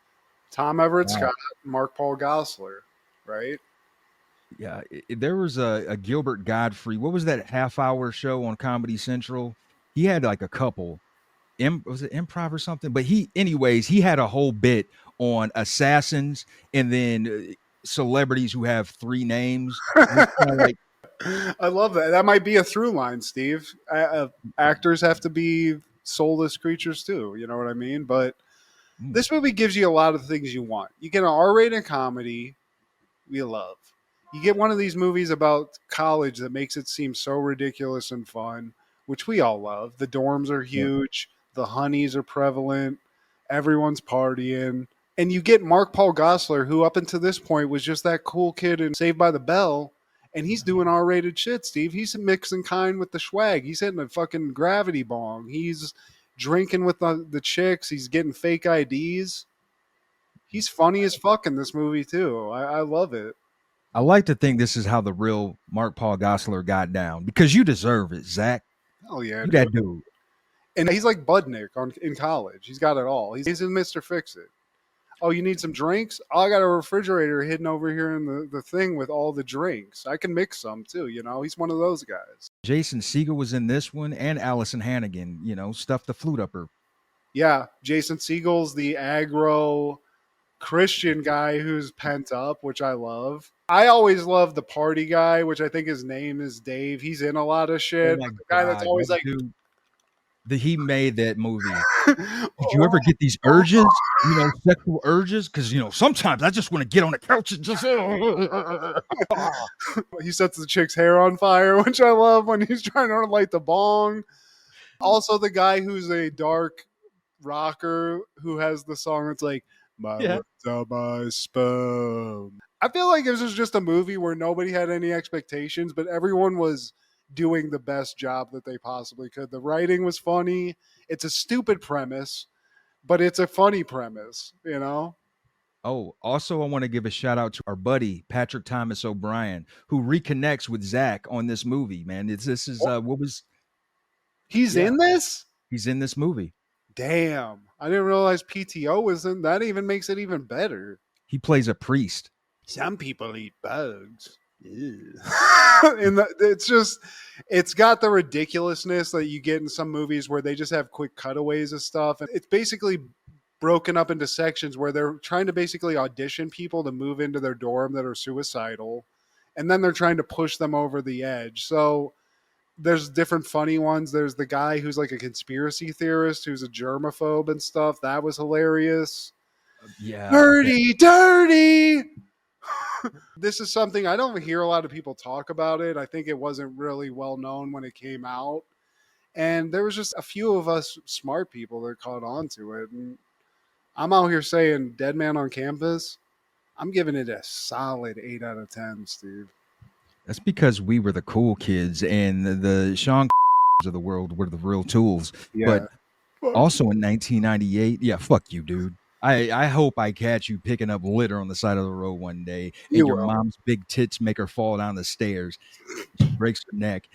Tom Everett Scott, Mark Paul Gosselaar, right? Yeah, there was a Gilbert Godfrey. What was that half-hour show on Comedy Central? He had like a couple. was it improv or something? But he had a whole bit on assassins and then celebrities who have three names. It was kind of like, I love that. That might be a through line, Steve. Actors have to be soulless creatures too. You know what I mean? But this movie gives you a lot of things you want. You get an R-rated comedy we love. You get one of these movies about college that makes it seem so ridiculous and fun, which we all love. The dorms are huge. The honeys are prevalent. Everyone's partying. And you get Mark Paul Gosselaar, who up until this point was just that cool kid in Saved by the Bell. And he's doing R-rated shit, Steve. He's mixing kind with the swag. He's hitting a fucking gravity bong. He's drinking with the chicks. He's getting fake IDs. He's funny as fuck in this movie, too. I love it. I like to think this is how the real Mark Paul Gosselaar got down, because you deserve it, Zach. Oh, yeah. You that dude. And he's like Budnick in college. He's got it all. He's in Mr. Fix-It. Oh, you need some drinks? Oh, I got a refrigerator hidden over here in the thing with all the drinks. I can mix some too, you know? He's one of those guys. Jason Segel was in this one, and Allison Hannigan, stuffed the flute up her. Yeah, Jason Segel's the aggro Christian guy who's pent up, which I love. I always love the party guy, which I think his name is Dave. He's in a lot of shit. Oh the guy that's always like... Dude, he made that movie. Did you ever get these urges? Sexual urges? Because, sometimes I just want to get on the couch and just... He sets the chick's hair on fire, which I love when he's trying to light the bong. Also, the guy who's a dark rocker who has the song that's like, my sperm. I feel like this was just a movie where nobody had any expectations, but everyone was doing the best job that they possibly could. The writing was funny. It's a stupid premise, but it's a funny premise, Oh, also, I want to give a shout out to our buddy Patrick Thomas O'Brien, who reconnects with Zach on this movie. Man, he's in this? He's in this movie. Damn, I didn't realize PTO was in. That even makes it even better. He plays a priest. Some people eat bugs. It's got the ridiculousness that you get in some movies where they just have quick cutaways of stuff. And it's basically broken up into sections where they're trying to basically audition people to move into their dorm that are suicidal. And then they're trying to push them over the edge. So there's different funny ones. There's the guy who's like a conspiracy theorist who's a germaphobe and stuff. That was hilarious. Yeah. Dirty. This is something I don't hear a lot of people talk about it. I think it wasn't really well known when it came out. And there was just a few of us smart people that caught on to it. And I'm out here saying Dead Man on Campus. I'm giving it a solid 8 out of 10, Steve. That's because we were the cool kids and the Sean of the world were the real tools. Yeah. But also in 1998, yeah, fuck you, dude. I hope I catch you picking up litter on the side of the road one day, and your mom's big tits make her fall down the stairs. She breaks her neck.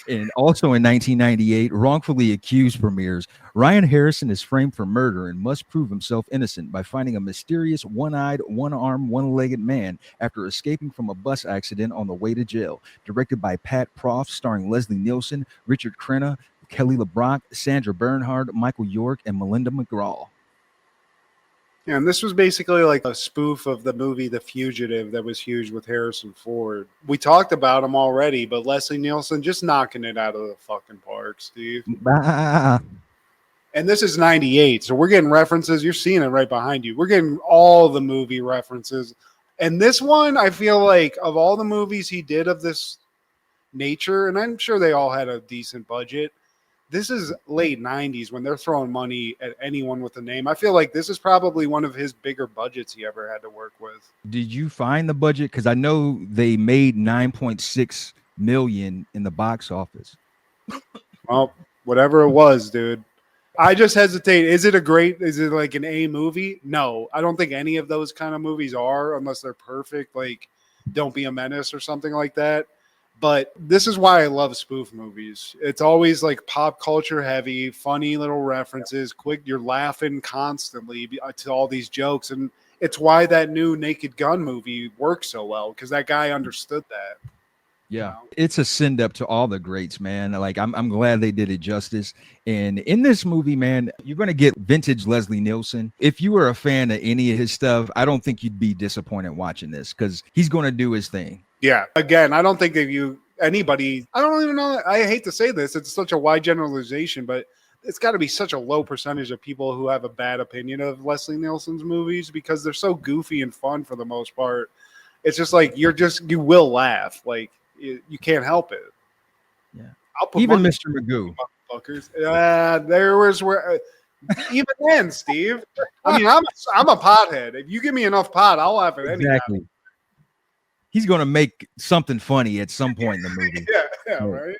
And also in 1998, Wrongfully Accused premieres. Ryan Harrison is framed for murder and must prove himself innocent by finding a mysterious one-eyed, one-armed, one-legged man after escaping from a bus accident on the way to jail. Directed by Pat Proft, starring Leslie Nielsen, Richard Crenna, Kelly LeBrock, Sandra Bernhard, Michael York, and Melinda McGraw. Yeah, and this was basically like a spoof of the movie The Fugitive that was huge with Harrison Ford. We talked about him already, but Leslie Nielsen just knocking it out of the fucking park, Steve. And this is 98, so we're getting references. You're seeing it right behind you. We're getting all the movie references. And this one, I feel like, of all the movies he did of this nature, and I'm sure they all had a decent budget, this is late 90s when they're throwing money at anyone with a name. I feel like this is probably one of his bigger budgets he ever had to work with. Did you find the budget? Because I know they made $9.6 million in the box office. Well, whatever it was, dude. I just hesitate. Is it like an A movie? No, I don't think any of those kind of movies are, unless they're perfect, like Don't Be a Menace or something like that. But this is why I love spoof movies. It's always like pop culture heavy, funny little references, quick. You're laughing constantly to all these jokes. And it's why that new Naked Gun movie works so well, because that guy understood that. Yeah, know? it's a send up to all the greats, man. Like I'm glad they did it justice. And in this movie, man, you're gonna get vintage Leslie Nielsen. If you were a fan of any of his stuff, I don't think you'd be disappointed watching this because he's gonna do his thing. Yeah. Again, I don't think that anybody, I don't even know. I hate to say this. It's such a wide generalization, but it's got to be such a low percentage of people who have a bad opinion of Leslie Nielsen's movies because they're so goofy and fun for the most part. It's just like you will laugh. Like you can't help it. Yeah. I'll put Even money Mr. Magoo. fuckers. There was where even then, Steve. I mean, I'm a pothead. If you give me enough pot, I'll laugh at anything. Exactly. He's gonna make something funny at some point in the movie. Yeah, right.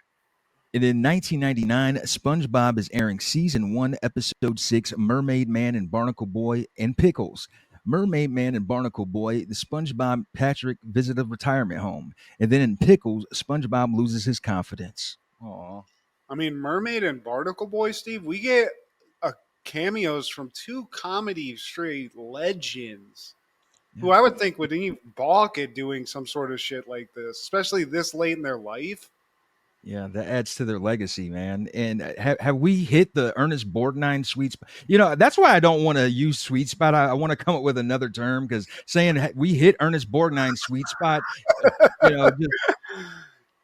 And in 1999, SpongeBob is airing season 1, episode 6, Mermaid Man and Barnacle Boy and Pickles. Mermaid Man and Barnacle Boy, the SpongeBob Patrick visit a retirement home. And then in Pickles, SpongeBob loses his confidence. Aww. I mean, Mermaid and Barnacle Boy, Steve, we get cameos from two comedy straight legends who I would think would even balk at doing some sort of shit like this, especially this late in their life. Yeah, that adds to their legacy, man. And have we hit the Ernest Borgnine sweet spot? You know, that's why I don't want to use sweet spot. I want to come up with another term because saying we hit Ernest Borgnine sweet spot, you know,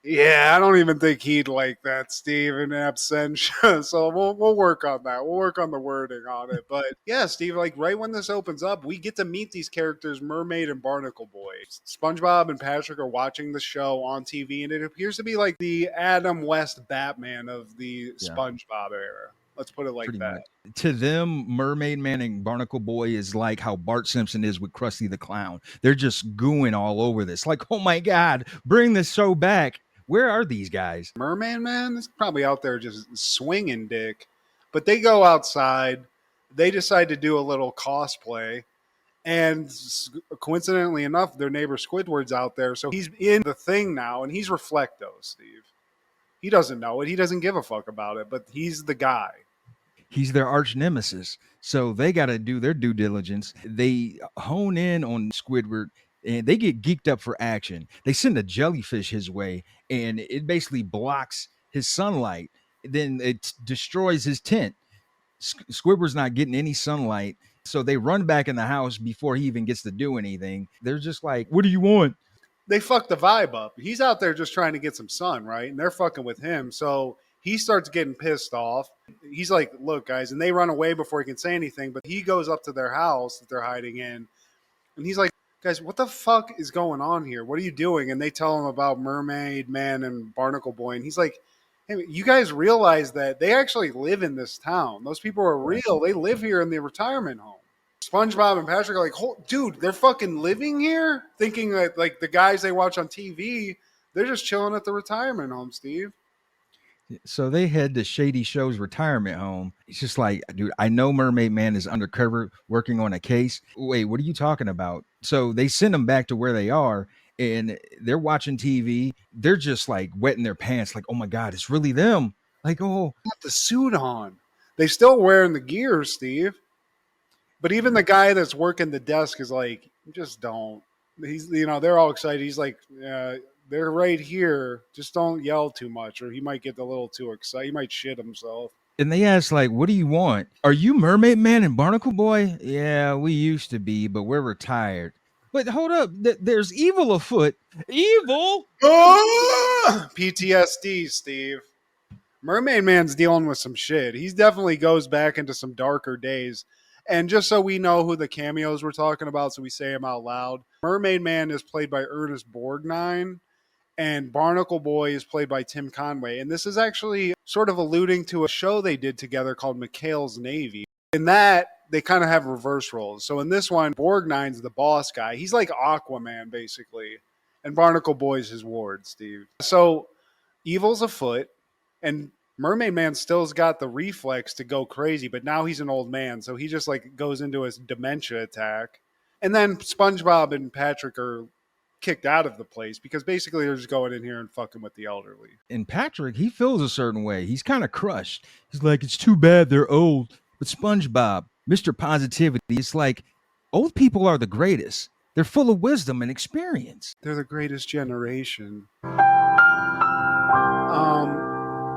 Yeah, I don't even think he'd like that, Steve, in absentia. So we'll work on that. We'll work on the wording on it. But yeah, Steve, like right when this opens up, we get to meet these characters, Mermaid and Barnacle Boy. SpongeBob and Patrick are watching the show on TV, and it appears to be like the Adam West Batman of the SpongeBob era. Let's put it like that. Much. To them, Mermaid Man and Barnacle Boy is like how Bart Simpson is with Krusty the Clown. They're just gooing all over this. Like, oh my God, bring this show back. Where are these guys? Mermaid Man is probably out there just swinging dick. But they go outside. They decide to do a little cosplay. And coincidentally enough, their neighbor Squidward's out there. So he's in the thing now, and he's Reflecto, Steve. He doesn't know it. He doesn't give a fuck about it, but he's the guy. He's their arch nemesis. So they got to do their due diligence. They hone in on Squidward, and they get geeked up for action. They send a jellyfish his way, and it basically blocks his sunlight. Then it destroys his tent. Squidward's not getting any sunlight. So they run back in the house before he even gets to do anything. They're just like, what do you want? They fuck the vibe up. He's out there just trying to get some sun, right? And they're fucking with him. So he starts getting pissed off. He's like, look, guys, and they run away before he can say anything. But he goes up to their house that they're hiding in. And he's like, guys, what the fuck is going on here? What are you doing? And they tell him about Mermaid Man and Barnacle Boy. And he's like, hey, you guys realize that they actually live in this town. Those people are real. They live here in the retirement home. SpongeBob and Patrick are like, dude, they're fucking living here? Thinking that like the guys they watch on TV, they're just chilling at the retirement home, Steve. So they head to Shady Show's retirement home. It's just like, dude, I know Mermaid Man is undercover working on a case. Wait, what are you talking about? So they send them back to where they are, and they're watching TV. They're just like wetting their pants, like, oh my God, it's really them. Like, oh, got the suit on. They still wearing the gear, Steve. But even the guy that's working the desk is like, just don't. He's, you know, they're all excited. He's like, they're right here. Just don't yell too much, or he might get a little too excited. He might shit himself. And they ask, like, what do you want? Are you Mermaid Man and Barnacle Boy? Yeah, we used to be, but we're retired. But hold up, there's evil afoot. Evil? PTSD, Steve. Mermaid Man's dealing with some shit. He definitely goes back into some darker days. And just so we know who the cameos we're talking about, so we say them out loud, Mermaid Man is played by Ernest Borgnine, and Barnacle Boy is played by Tim Conway. And this is actually sort of alluding to a show they did together called McHale's Navy. In that, they kind of have reverse roles. So in this one, Borgnine's the boss guy. He's like Aquaman, basically. And Barnacle Boy's his ward, Steve. So evil's afoot, and Mermaid Man still's got the reflex to go crazy, but now he's an old man, so he just like goes into his dementia attack. And then SpongeBob and Patrick are kicked out of the place because basically they're just going in here and fucking with the elderly. And Patrick, he feels a certain way. He's kind of crushed. He's like, it's too bad they're old. But SpongeBob, Mr. Positivity, it's like, old people are the greatest. They're full of wisdom and experience. They're the greatest generation.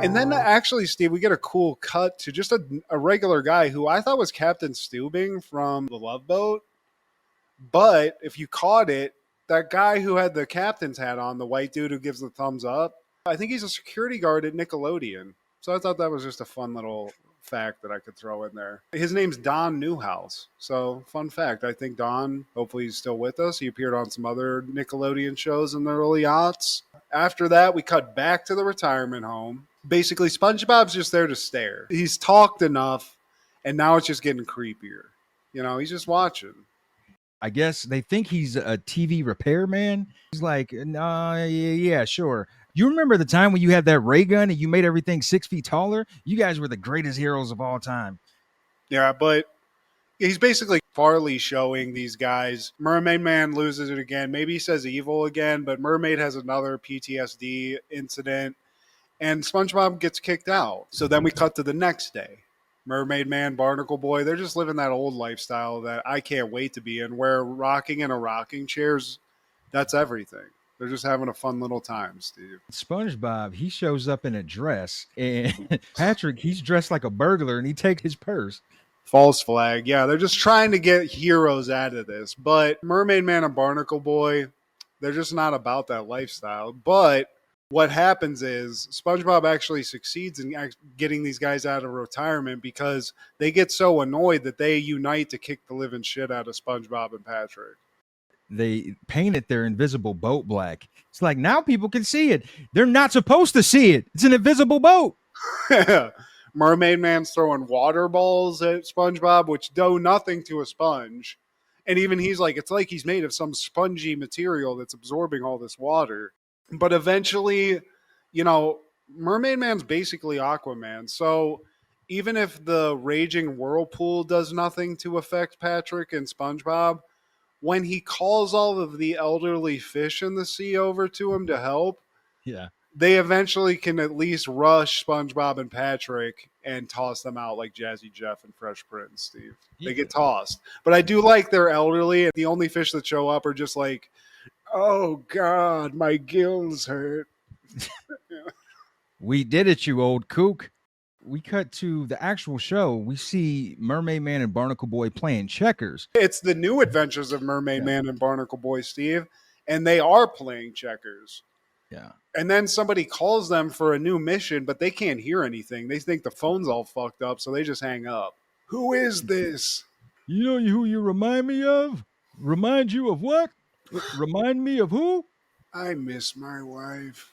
And then actually, Steve, we get a cool cut to just a regular guy who I thought was Captain Steubing from The Love Boat. But if you caught it, that guy who had the captain's hat on, the white dude who gives the thumbs up, I think he's a security guard at Nickelodeon. So I thought that was just a fun little fact that I could throw in there. His name's Don Newhouse. So fun fact. I think Don, hopefully he's still with us. He appeared on some other Nickelodeon shows in the early aughts. After that, we cut back to the retirement home. Basically, SpongeBob's just there to stare. He's talked enough, and now it's just getting creepier. You know, he's just watching. I guess they think he's a TV repairman. He's like, nah, yeah, sure. You remember the time when you had that ray gun and you made everything 6 feet taller? You guys were the greatest heroes of all time. Yeah, but he's basically Farley showing these guys. Mermaid Man loses it again. Maybe he says evil again, but Mermaid has another PTSD incident, and SpongeBob gets kicked out. So then we cut to the next day. Mermaid Man, Barnacle Boy, they're just living that old lifestyle that I can't wait to be in, where rocking in a rocking chair's, that's everything. They're just having a fun little time, Steve. SpongeBob, he shows up in a dress, and Patrick, he's dressed like a burglar, and he takes his purse. False flag. Yeah, they're just trying to get heroes out of this. But Mermaid Man and Barnacle Boy, they're just not about that lifestyle. But what happens is SpongeBob actually succeeds in getting these guys out of retirement because they get so annoyed that they unite to kick the living shit out of SpongeBob and Patrick. They painted their invisible boat black. It's like, now people can see it. They're not supposed to see it. It's an invisible boat. Mermaid Man's throwing water balls at SpongeBob, which do nothing to a sponge. And even he's like, it's like he's made of some spongy material that's absorbing all this water. But eventually, you know, Mermaid Man's basically Aquaman. So even if the raging whirlpool does nothing to affect Patrick and SpongeBob, when he calls all of the elderly fish in the sea over to him to help, yeah, they eventually can at least rush SpongeBob and Patrick and toss them out like Jazzy Jeff and Fresh Prince, Steve. They get tossed. But I do like they're elderly, and the only fish that show up are just like, oh, God, my gills hurt. We did it, you old kook. We cut to the actual show. We see Mermaid Man and Barnacle Boy playing checkers. It's the new adventures of Mermaid Man and Barnacle Boy, Steve, and they are playing checkers. Yeah. And then somebody calls them for a new mission, but they can't hear anything. They think the phone's all fucked up, so they just hang up. Who is this? You know who you remind me of? Remind you of what? Remind me of who? I miss my wife.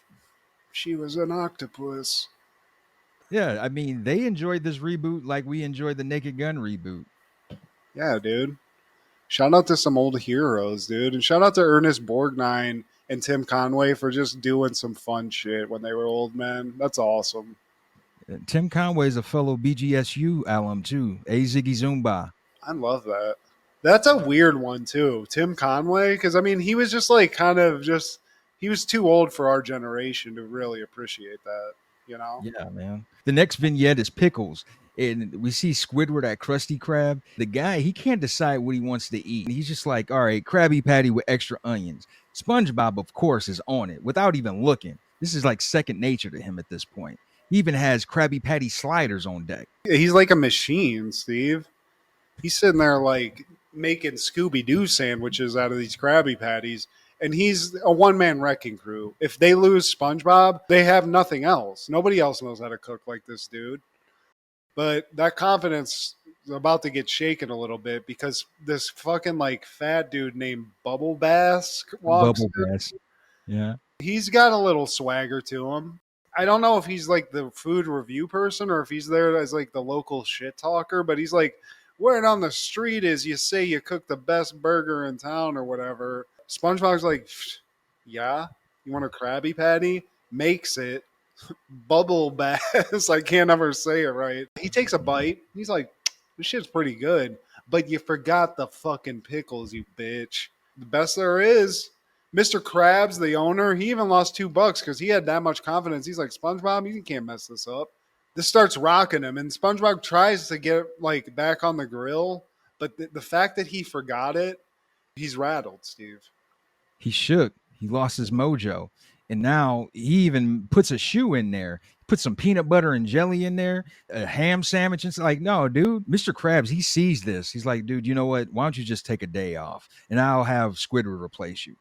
She was an octopus. Yeah, I mean, they enjoyed this reboot like we enjoyed the Naked Gun reboot. Yeah, dude. Shout out to some old heroes, dude. And shout out to Ernest Borgnine and Tim Conway for just doing some fun shit when they were old men. That's awesome. Tim Conway's a fellow BGSU alum, too. A Ziggy Zumba. I love that. That's a weird one, too. Tim Conway, because, I mean, he was just like he was too old for our generation to really appreciate that, you know? Yeah, man. The next vignette is Pickles. And we see Squidward at Krusty Krab. The guy, he can't decide what he wants to eat. He's just like, all right, Krabby Patty with extra onions. SpongeBob, of course, is on it without even looking. This is like second nature to him at this point. He even has Krabby Patty sliders on deck. He's like a machine, Steve. He's sitting there like making Scooby-Doo sandwiches out of these Krabby Patties. And he's a one-man wrecking crew. If they lose SpongeBob, they have nothing else. Nobody else knows how to cook like this dude. But that confidence is about to get shaken a little bit because this fucking like fat dude named Bubble Bass walks Bubble in. Bass. Yeah. He's got a little swagger to him. I don't know if he's like the food review person or if he's there as like the local shit talker, but he's like, word on the street is you say you cook the best burger in town or whatever. SpongeBob's like, yeah, you want a Krabby Patty? Makes it. Bubble Bass. I can't ever say it right. He takes a bite. He's like, this shit's pretty good. But you forgot the fucking pickles, you bitch. The best there is. Mr. Krabs, the owner, he even lost $2 because he had that much confidence. He's like, SpongeBob, you can't mess this up. This starts rocking him, and SpongeBob tries to get like back on the grill, but the fact that he forgot it, he's rattled, Steve. He shook. He lost his mojo. And now he even puts a shoe in there, put some peanut butter and jelly in there, a ham sandwich. And it's like, no, dude, Mr. Krabs, he sees this. He's like, dude, you know what? Why don't you just take a day off and I'll have Squidward replace you?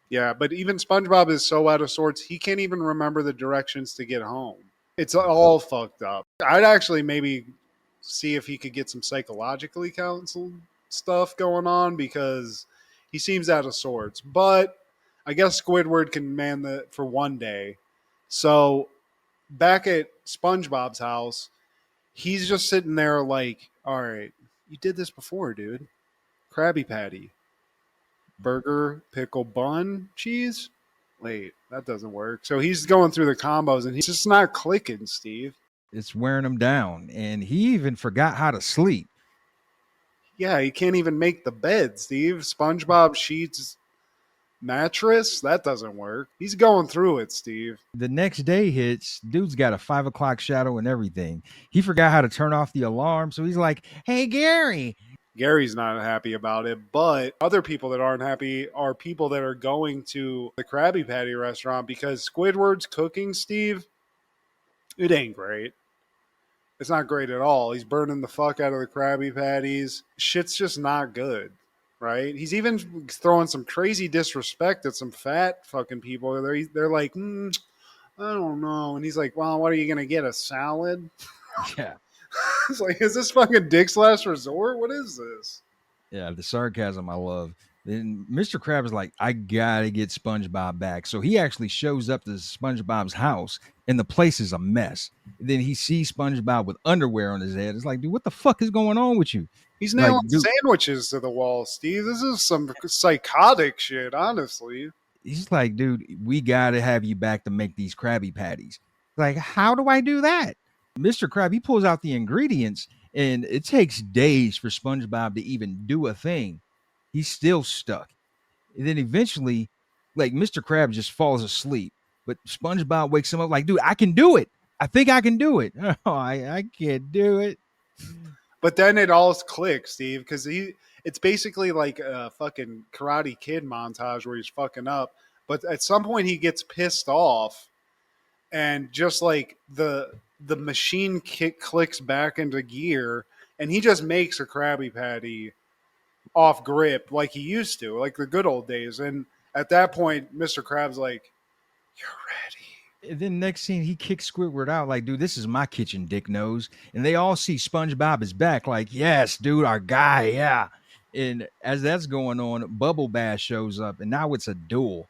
Yeah, but even SpongeBob is so out of sorts, he can't even remember the directions to get home. It's all fucked up. I'd actually maybe see if he could get some psychologically counseled stuff going on because he seems out of sorts. But I guess Squidward can man the for one day. So back at SpongeBob's house, he's just sitting there like, all right, you did this before, dude. Krabby Patty. Burger, pickle, bun, cheese. Wait, that doesn't work. So he's going through the combos and he's just not clicking, Steve. It's wearing him down. And he even forgot how to sleep. Yeah, he can't even make the bed, Steve. SpongeBob sheets mattress, that doesn't work. He's going through it, Steve. The next day hits, dude's got a 5 o'clock shadow and everything. He forgot how to turn off the alarm. So he's like, hey, Gary. Gary's not happy about it, but other people that aren't happy are people that are going to the Krabby Patty restaurant because Squidward's cooking, Steve, it ain't great. It's not great at all. He's burning the fuck out of the Krabby Patties. Shit's just not good, right? He's even throwing some crazy disrespect at some fat fucking people. They're like, I don't know. And he's like, well, what are you going to get, a salad? Yeah. It's like, is this fucking Dick's Last Resort? What is this? Yeah, the sarcasm I love. Then Mr. Krabs is like, I gotta get SpongeBob back. So he actually shows up to SpongeBob's house and the place is a mess. Then he sees SpongeBob with underwear on his head. It's like, dude, what the fuck is going on with you? He's nailing Like, dude, sandwiches to the wall, Steve. This is some psychotic shit, honestly. he's like, dude, we gotta have you back to make these Krabby Patties. Like, how do I do that? Mr. Krab, he pulls out the ingredients and it takes days for SpongeBob to even do a thing. He's still stuck. And then eventually, like, Mr. Krab just falls asleep. But SpongeBob wakes him up like, dude, I can do it. I think I can do it. Oh, I can't do it. But then it all clicks, Steve, because it's basically like a fucking Karate Kid montage where he's fucking up. But at some point he gets pissed off and just like the machine clicks back into gear and he just makes a Krabby Patty off grip like he used to, like the good old days. And at that point, Mr. Krabs like, you're ready. And then next scene, he kicks Squidward out like, dude, this is my kitchen, dick nose. And they all see SpongeBob is back like, yes, dude, our guy, yeah. And as that's going on, Bubble Bash shows up and now it's a duel.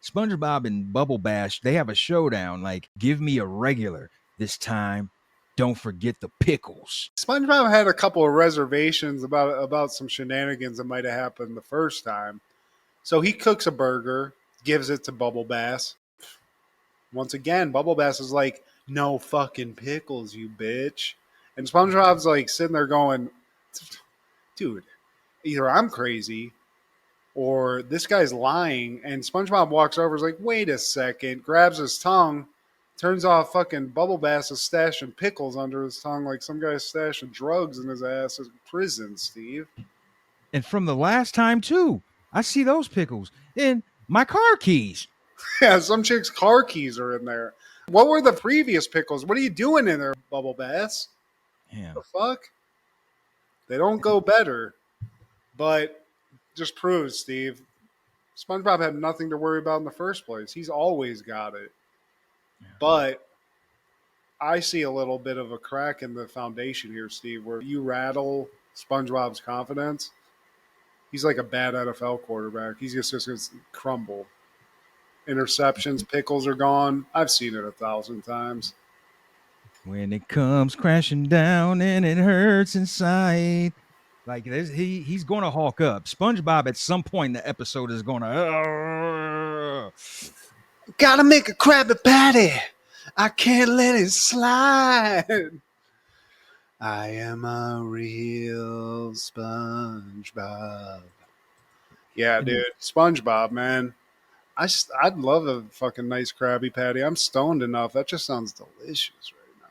SpongeBob and Bubble Bash, they have a showdown like, give me a regular this time. Don't forget the pickles. SpongeBob had a couple of reservations about some shenanigans that might have happened the first time. So he cooks a burger, gives it to Bubble Bass. Once again, Bubble Bass is like, no fucking pickles, you bitch. And SpongeBob's like sitting there going, dude, either I'm crazy or this guy's lying. And SpongeBob walks over, is like, wait a second, grabs his tongue, turns off fucking Bubble Bass is stashing pickles under his tongue like some guy's stashing drugs in his ass in prison, Steve. And from the last time, too, I see those pickles in my car keys. Yeah, some chick's car keys are in there. What were the previous pickles? What are you doing in there, Bubble Bass? Yeah. The fuck? They don't go better. But just proves, Steve, SpongeBob had nothing to worry about in the first place. He's always got it. Yeah. But I see a little bit of a crack in the foundation here, Steve, where you rattle SpongeBob's confidence. He's like a bad NFL quarterback. He's just going to crumble. Interceptions, pickles are gone. I've seen it 1,000 times. When it comes crashing down and it hurts inside. Like he's going to hulk up. SpongeBob at some point in the episode is going to gotta make a Krabby Patty. I can't let it slide. I am a real SpongeBob. Yeah, dude. SpongeBob, man. I'd love a fucking nice Krabby Patty. I'm stoned enough. That just sounds delicious right now.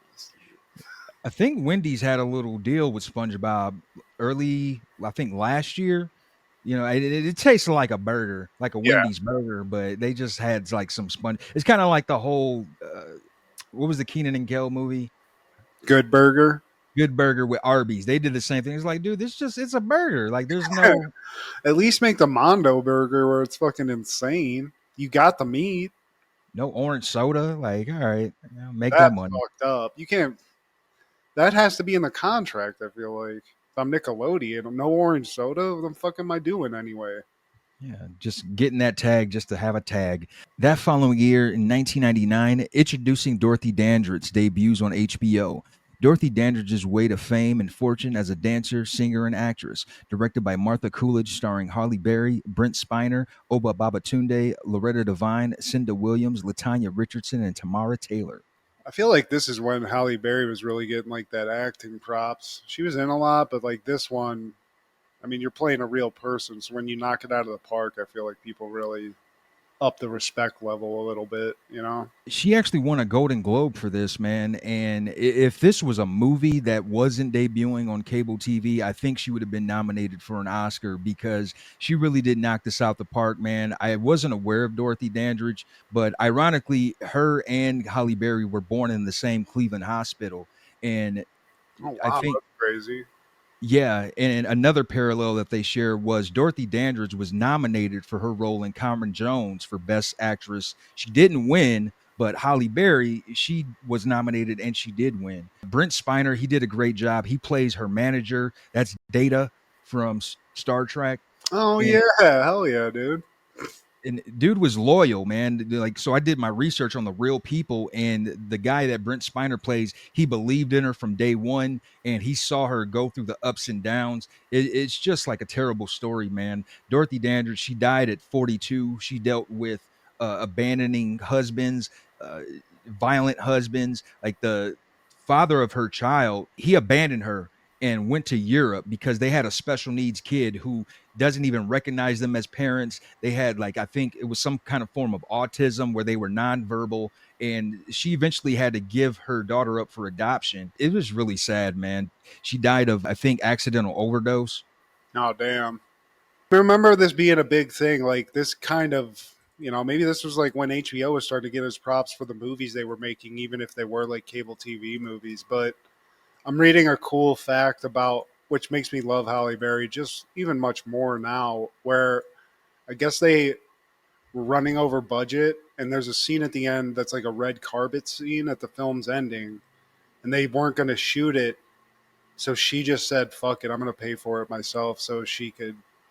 I think Wendy's had a little deal with SpongeBob early, I think last year. You know, it tastes like a burger, like a Yeah. Wendy's burger, but they just had like some sponge. It's kind of like the whole what was the Keenan and Kel movie? Good burger. Good Burger with Arby's. They did the same thing. It's like, dude, it's a burger. Like there's no At least make the Mondo burger where it's fucking insane. You got the meat. orange soda. Like, all right, you know, make that That's money. fucked up. You can't. That has to be in the contract. I feel like if I'm Nickelodeon, no orange soda. What the fuck am I doing anyway? Yeah, just getting that tag just to have a tag. That following year, in 1999, introducing Dorothy Dandridge debuts on HBO. Dorothy Dandridge's way to fame and fortune as a dancer, singer, and actress. Directed by Martha Coolidge, starring Halle Berry, Brent Spiner, Oba Babatunde, Loretta Devine, Cinda Williams, Latanya Richardson, and Tamara Taylor. I feel like this is when Halle Berry was really getting like that acting props. She was in a lot, but like this one, I mean, you're playing a real person. So when you knock it out of the park, I feel like people really up the respect level a little bit, you know? She actually won a Golden Globe for this, man. And if this was a movie that wasn't debuting on cable TV, I think she would have been nominated for an Oscar because she really did knock this out the park, man. I wasn't aware of Dorothy Dandridge, but ironically, her and Halle Berry were born in the same Cleveland hospital. And Oh, I wow, think that's crazy. yeah, and another parallel that they share was Dorothy Dandridge was nominated for her role in Cameron Jones for Best Actress. She didn't win, but Halle Berry, she was nominated and she did win. Brent Spiner, he did a great job. He plays her manager. That's Data from Star Trek. Oh, And yeah. Hell yeah, dude. and dude was loyal, man. Like, so I did my research on the real people, and the guy that Brent Spiner plays, he believed in her from day one, and he saw her go through the ups and downs. It's just like a terrible story, man. Dorothy Dandridge, she died at 42. She dealt with abandoning husbands, violent husbands. Like the father of her child, he abandoned her and went to Europe because they had a special needs kid who doesn't even recognize them as parents. They had like, I think it was some kind of form of autism where they were nonverbal, and she eventually had to give her daughter up for adoption. It was really sad, man. She died of, I think, accidental overdose. Oh, damn. I remember this being a big thing. Like, this kind of, you know, maybe this was like when HBO was starting to get its props for the movies they were making, even if they were like cable TV movies. But I'm reading a cool fact about, which makes me love Halle Berry just even much more now, where I guess they were running over budget, and there's a scene at the end that's like a red carpet scene at the film's ending, and they weren't going to shoot it, so she just said, "Fuck it, I'm going to pay for it myself," so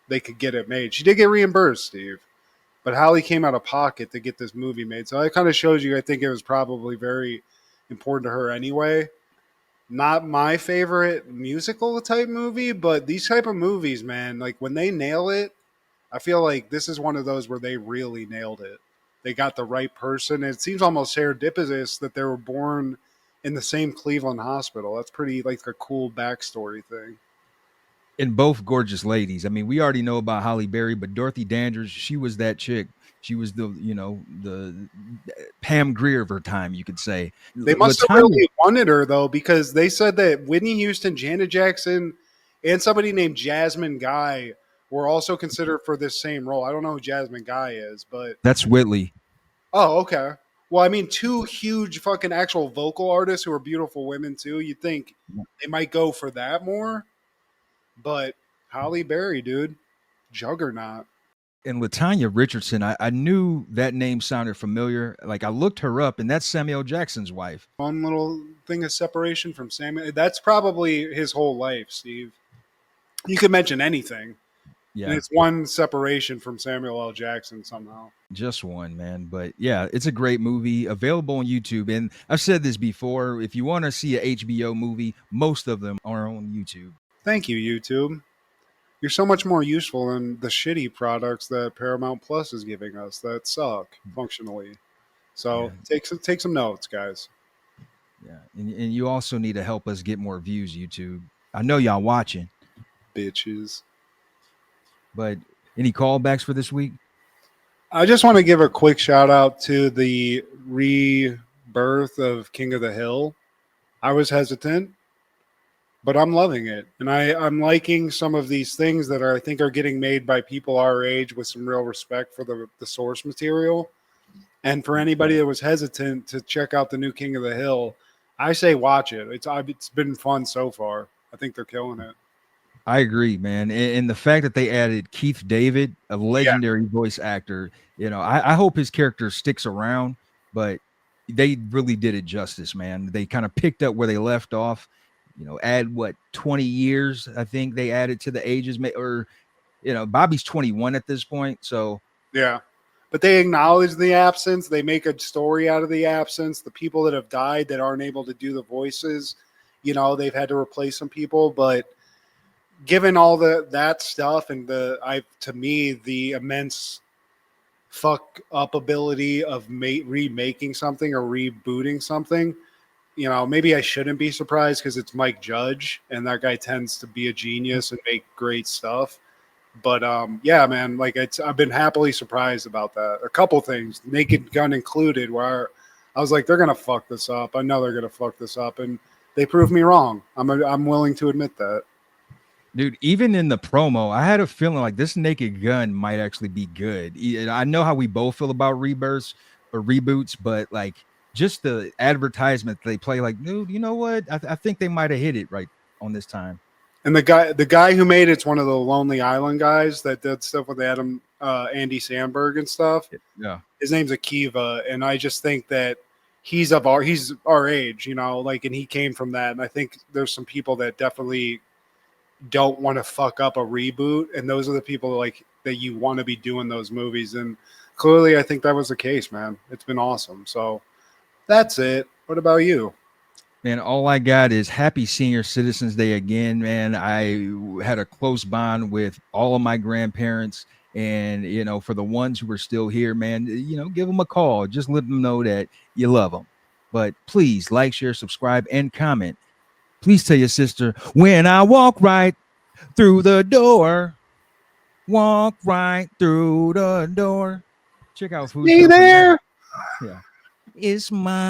they could get it made. She did get reimbursed, Steve, but Halle came out of pocket to get this movie made. So that kind of shows you, I think it was probably very important to her anyway. Not my favorite musical type movie, but these type of movies, man, like when they nail it, I feel like this is one of those where they really nailed it. They got the right person. It seems almost serendipitous that they were born in the same Cleveland hospital. That's pretty like a cool backstory thing. And both gorgeous ladies. I mean, we already know about Halle Berry, but Dorothy Dandridge, she was that chick. She was the Pam Grier of her time, you could say. They must have really wanted her though, because they said that Whitney Houston, Janet Jackson, and somebody named Jasmine Guy were also considered for this same role. I don't know who Jasmine Guy is, but That's Whitley. oh, okay. Well, I mean, two huge fucking actual vocal artists who are beautiful women too. You'd think they might go for that more, but Halle Berry, dude, juggernaut. And Latanya Richardson, I knew that name sounded familiar. Like I looked her up, and that's Samuel Jackson's wife. One little thing of separation from Samuel. That's probably his whole life, Steve. You could mention anything. Yeah. And it's one separation from Samuel L. Jackson somehow. Just one, man. But yeah, it's a great movie available on YouTube. And I've said this before. If you want to see a HBO movie, most of them are on YouTube. Thank you, YouTube. You're so much more useful than the shitty products that Paramount Plus is giving us that suck functionally. So take some notes, guys. Yeah. And you also need to help us get more views, YouTube. I know y'all watching. Bitches. But any callbacks for this week? I just want to give a quick shout out to the rebirth of King of the Hill. I was hesitant, but I'm loving it, and I'm liking some of these things that I think are getting made by people our age with some real respect for the source material. And for anybody that was hesitant to check out the new King of the Hill, I say watch it. It's been fun so far. I think they're killing it. I agree, man. And the fact that they added Keith David, a Yeah. legendary voice actor, I hope his character sticks around, but they really did it justice, man. They kind of picked up where they left off, add what 20 years, I think they added to the ages, or Bobby's 21 at this point. So Yeah. But they acknowledge the absence. They make a story out of the absence. The people that have died that aren't able to do the voices, they've had to replace some people. But given all that stuff and to me, the immense fuck up ability of remaking something or rebooting something, maybe I shouldn't be surprised because it's Mike Judge and that guy tends to be a genius and make great stuff. But yeah, man, like I've been happily surprised about that. A couple things, Naked Gun included, where I was like, they're gonna fuck this up. I know they're gonna fuck this up, and they proved me wrong. I'm willing to admit that. dude, even in the promo, I had a feeling like this Naked Gun might actually be good. I know how we both feel about rebirths or reboots, but like just the advertisement they play, like, dude, you know what? I think they might have hit it right on this time. And the guy who made it's one of the Lonely Island guys that did stuff with Andy Samberg and stuff. Yeah. His name's Akiva, and I just think that he's our age, and he came from that. And I think there's some people that definitely don't want to fuck up a reboot, and those are the people like that you want to be doing those movies. And clearly, I think that was the case, man. It's been awesome. So that's it. What about you? Man, all I got is happy Senior Citizens Day again, man. I had a close bond with all of my grandparents. And, for the ones who are still here, man, give them a call. Just let them know that you love them. But please like, share, subscribe, and comment. Please tell your sister, when I walk right through the door, walk right through the door. Check out Food Hey Stuff with there. yeah. It's mine.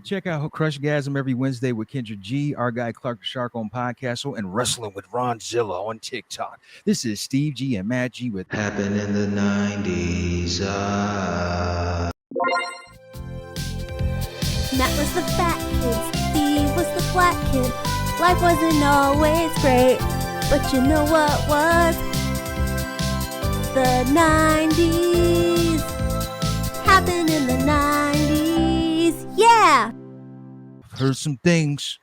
Check out Crushgasm every Wednesday with Kendra G, our guy Clark the Shark on Podcastle, and Wrestling with Ron Zilla on TikTok. This is Steve G and Matt G with Happened in the 90s. Matt was the fat kid, Steve was the black kid. Life wasn't always great, but you know what was? The 90s. Happened in the 90s. Yeah! I've heard some things.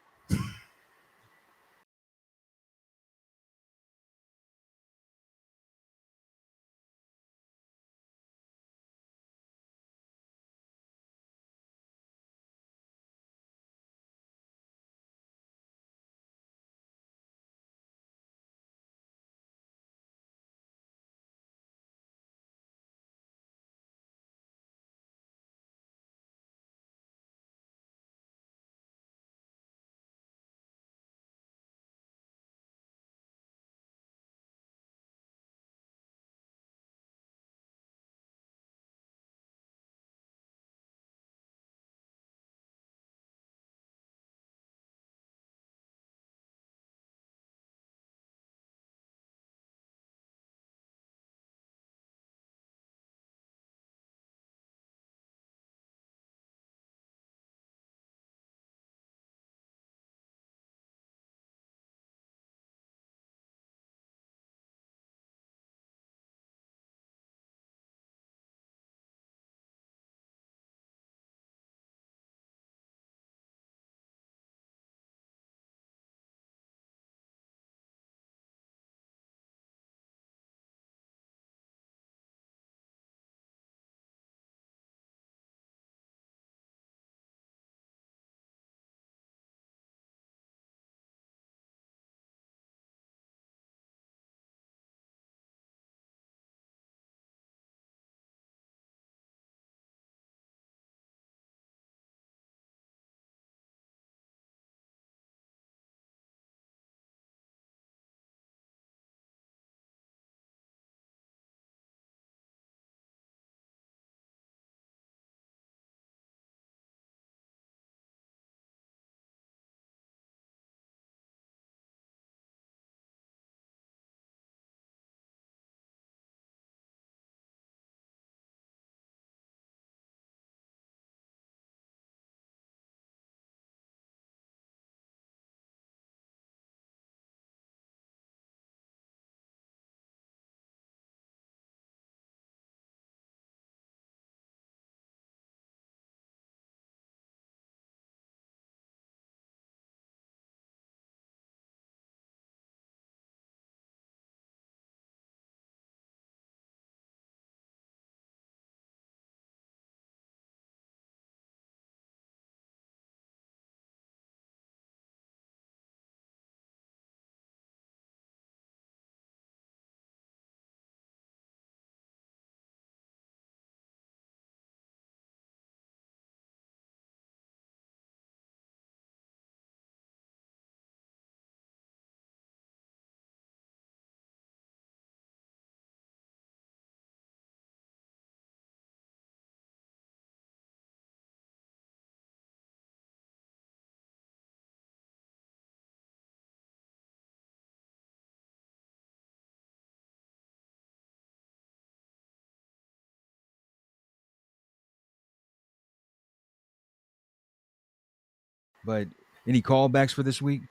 But any callbacks for this week?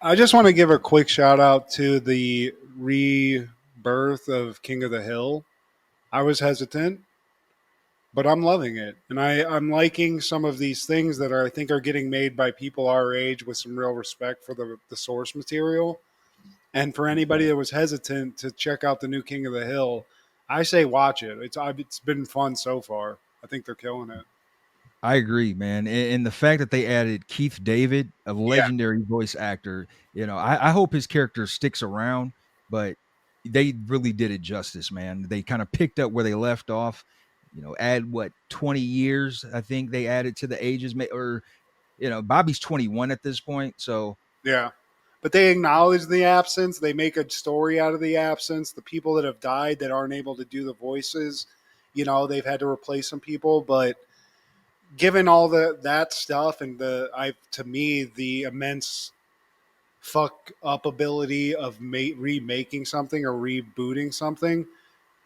I just want to give a quick shout out to the rebirth of King of the Hill. I was hesitant, but I'm loving it, and I'm liking some of these things that I think are getting made by people our age with some real respect for the source material. And for anybody that was hesitant to check out the new King of the Hill, I say watch it. It's been fun so far. I think they're killing it. I agree, man. And the fact that they added Keith David, a Yeah. legendary voice actor, I hope his character sticks around, but they really did it justice, man. They kind of picked up where they left off. Add what 20 years, I think they added to the ages, or Bobby's 21 at this point, so Yeah. But they acknowledge the absence. They make a story out of the absence. The people that have died that aren't able to do the voices, they've had to replace some people. But given all that stuff and to me, the immense fuck up ability of remaking something or rebooting something,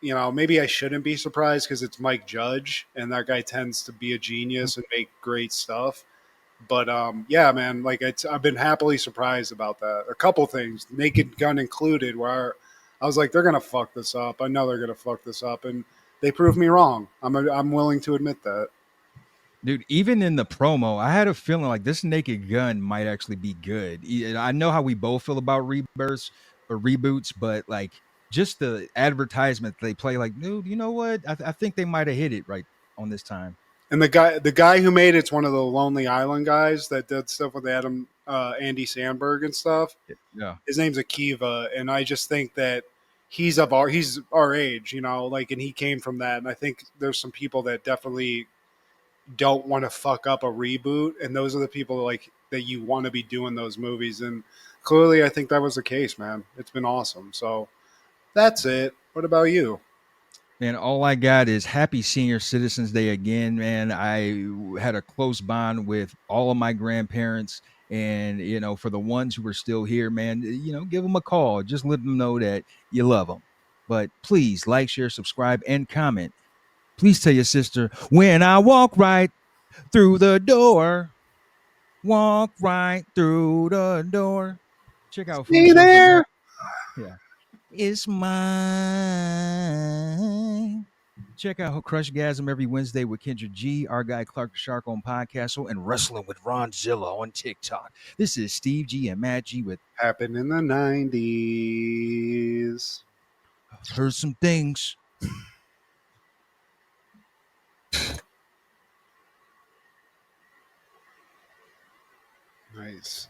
maybe I shouldn't be surprised because it's Mike Judge and that guy tends to be a genius and make great stuff. But yeah, man, like I've been happily surprised about that. A couple things, Naked Gun included, where I was like, they're gonna fuck this up. I know they're gonna fuck this up, and they proved me wrong. I'm willing to admit that. dude, even in the promo, I had a feeling like this Naked Gun might actually be good. I know how we both feel about rebirths or reboots, but like just the advertisement they play, like, dude, you know what? I think they might have hit it right on this time. And the guy who made it's one of the Lonely Island guys that did stuff with Andy Sandberg and stuff. Yeah. His name's Akiva, and I just think that he's our age, like, and he came from that. And I think there's some people that definitely don't want to fuck up a reboot, and those are the people like that you want to be doing those movies. And clearly, I think that was the case, man. It's been awesome. So that's it. What about you? Man, all I got is happy Senior Citizens Day again, man. I had a close bond with all of my grandparents. And, for the ones who are still here, man, give them a call. Just let them know that you love them. But please like, share, subscribe, and comment. Please tell your sister, when I walk right through the door, walk right through the door. Check out Food Hey Show for there. that. Yeah. It's mine. Check out Crushgasm every Wednesday with Kendra G, our guy Clark the Shark on Podcastle, and Wrestling with Ron Zilla on TikTok. This is Steve G and Matt G with Happened in the 90s. I've heard some things. Nice.